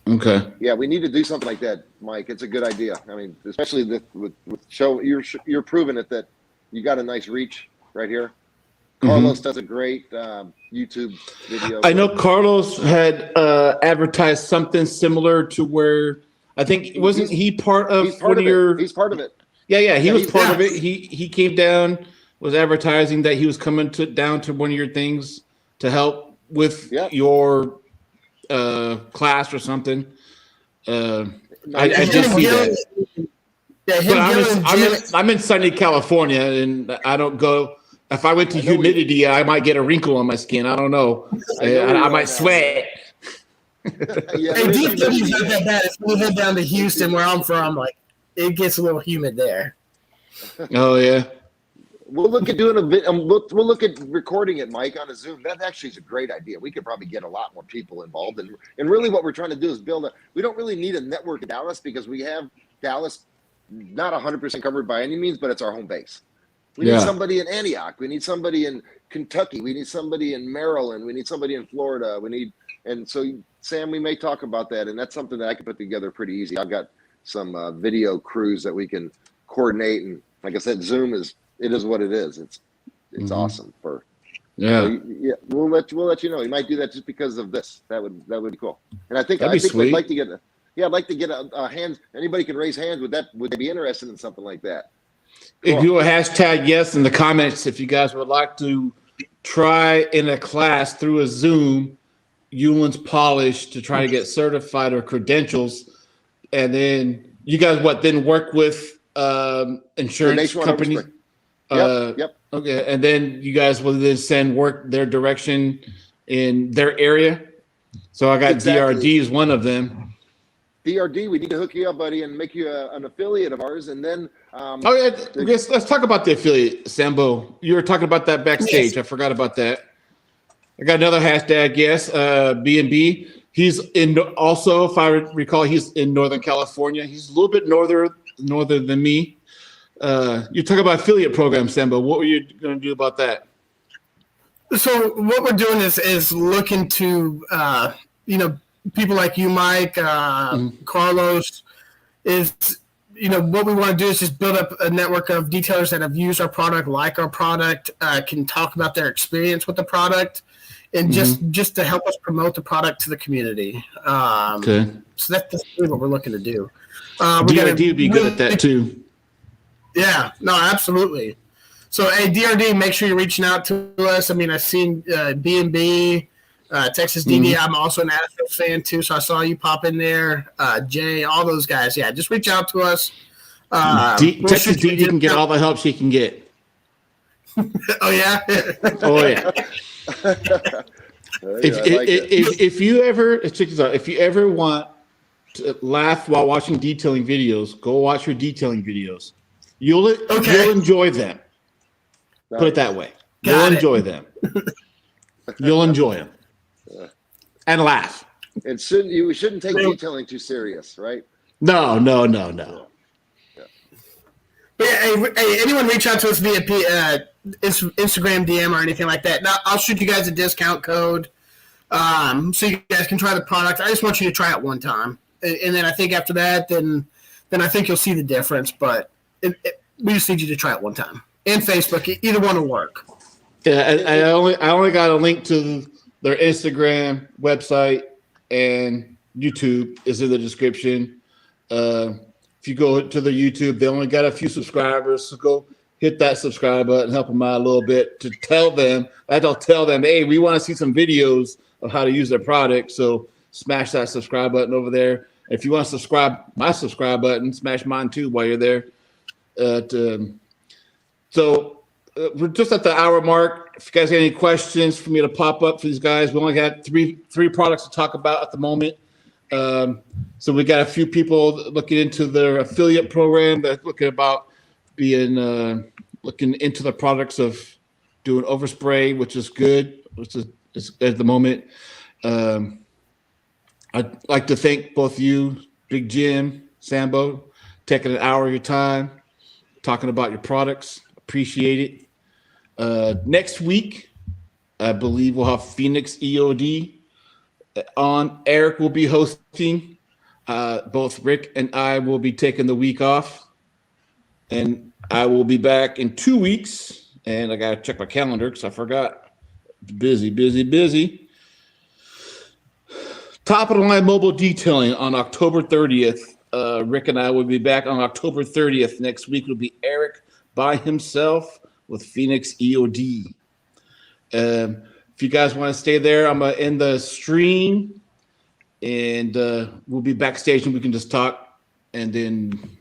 Okay. Yeah, we need to do something like that, Mike. It's a good idea. I mean, especially with show you're proving it that you got a nice reach right here. Carlos does a great YouTube video. I know Carlos had advertised something similar to where I think wasn't he part of one of your? He's part of it. Yeah, he was part of it. He came down, was advertising that he was coming down to one of your things to help with your class or something. I just see that. But I'm in sunny California, and I don't go. If I went to humidity, I might get a wrinkle on my skin. I don't know. I might sweat. Hey, DFW's not that bad. If we head down to Houston, where I'm from, like it gets a little humid there. Oh yeah. We'll look at doing a bit. We'll look at recording it, Mike, on a Zoom. That actually is a great idea. We could probably get a lot more people involved. And really what we're trying to do is we don't really need a network in Dallas because we have Dallas not 100% covered by any means, but it's our home base. We need somebody in Antioch. We need somebody in Kentucky. We need somebody in Maryland. We need somebody in Florida. And so, Sam, we may talk about that. And that's something that I can put together pretty easy. I've got some video crews that we can coordinate. And like I said, Zoom is what it is. It's awesome for. So, we'll let you know. You might do that just because of this. That would be cool. And I think we'd like to get yeah, I'd like to get a hand. Anybody can raise hands. Would they be interested in something like that? If Cool. you will hashtag yes in the comments, if you guys would like to try in a class through a Zoom, Ulen's polish to try to get certified or credentials, and then you guys then work with insurance Nationwide companies. Yep. Okay, and then you guys will then send work their direction in their area. So I got DRD is one of them. DRD, we need to hook you up, buddy, and make you an affiliate of ours, and then. Let's talk about the affiliate, Sambo. You were talking about that backstage. Yes. I forgot about that. I got another hashtag. Yes, B&B. He's in also, if I recall, he's in Northern California. He's a little bit northern than me. You talk about affiliate program, Sambo. What were you going to do about that? So what we're doing is looking to, people like you, Mike, Carlos, is, what we want to do is just build up a network of detailers that have used our product, like our product, can talk about their experience with the product, and just to help us promote the product to the community. Okay. So that's really what we're looking to do. DRD would be good at that too. Yeah, no, absolutely. So, hey, DRD, make sure you're reaching out to us. I mean, I've seen B&B, Texas DD. I'm also an Astros fan, too, so I saw you pop in there. Jay, all those guys. Yeah, just reach out to us. Texas DD can get all the help she can get. Oh, yeah? Oh, yeah. If you ever, check this out. If you ever want to laugh while watching detailing videos, go watch your detailing videos. You'll enjoy them. Put it that way. You'll enjoy them. You'll enjoy them. And laugh. And we shouldn't take detailing too serious, right? No. But yeah, hey, anyone reach out to us via Instagram DM or anything like that. Now, I'll shoot you guys a discount code so you guys can try the product. I just want you to try it one time. And then I think after that, then I think you'll see the difference. But we just need you to try it one time. And Facebook, either one will work. Yeah, I only got a link to their Instagram, website, and YouTube is in the description. If you go to the YouTube, they only got a few subscribers, so go hit that subscribe button, help them out a little bit to tell them, hey, we want to see some videos of how to use their product. So smash that subscribe button over there. If you want to subscribe, my subscribe button, smash mine too while you're there. So we're just at the hour mark. If you guys have any questions for me to pop up for these guys, we only got three products to talk about at the moment. So we got a few people looking into their affiliate program that's looking about looking into the products of doing overspray, which is good, which is at the moment. I'd like to thank both you, Big Jim, Sambo, taking an hour of your time talking about your products. Appreciate it. Next week, I believe we'll have Phoenix EOD on. Eric will be hosting. Both Rick and I will be taking the week off. And I will be back in 2 weeks. And I got to check my calendar because I forgot. Busy. Top of the line mobile detailing on October 30th. Rick and I will be back on October 30th. Next week will be Eric by himself with Phoenix EOD. If you guys want to stay there, I'm going to end the stream and we'll be backstage and we can just talk and then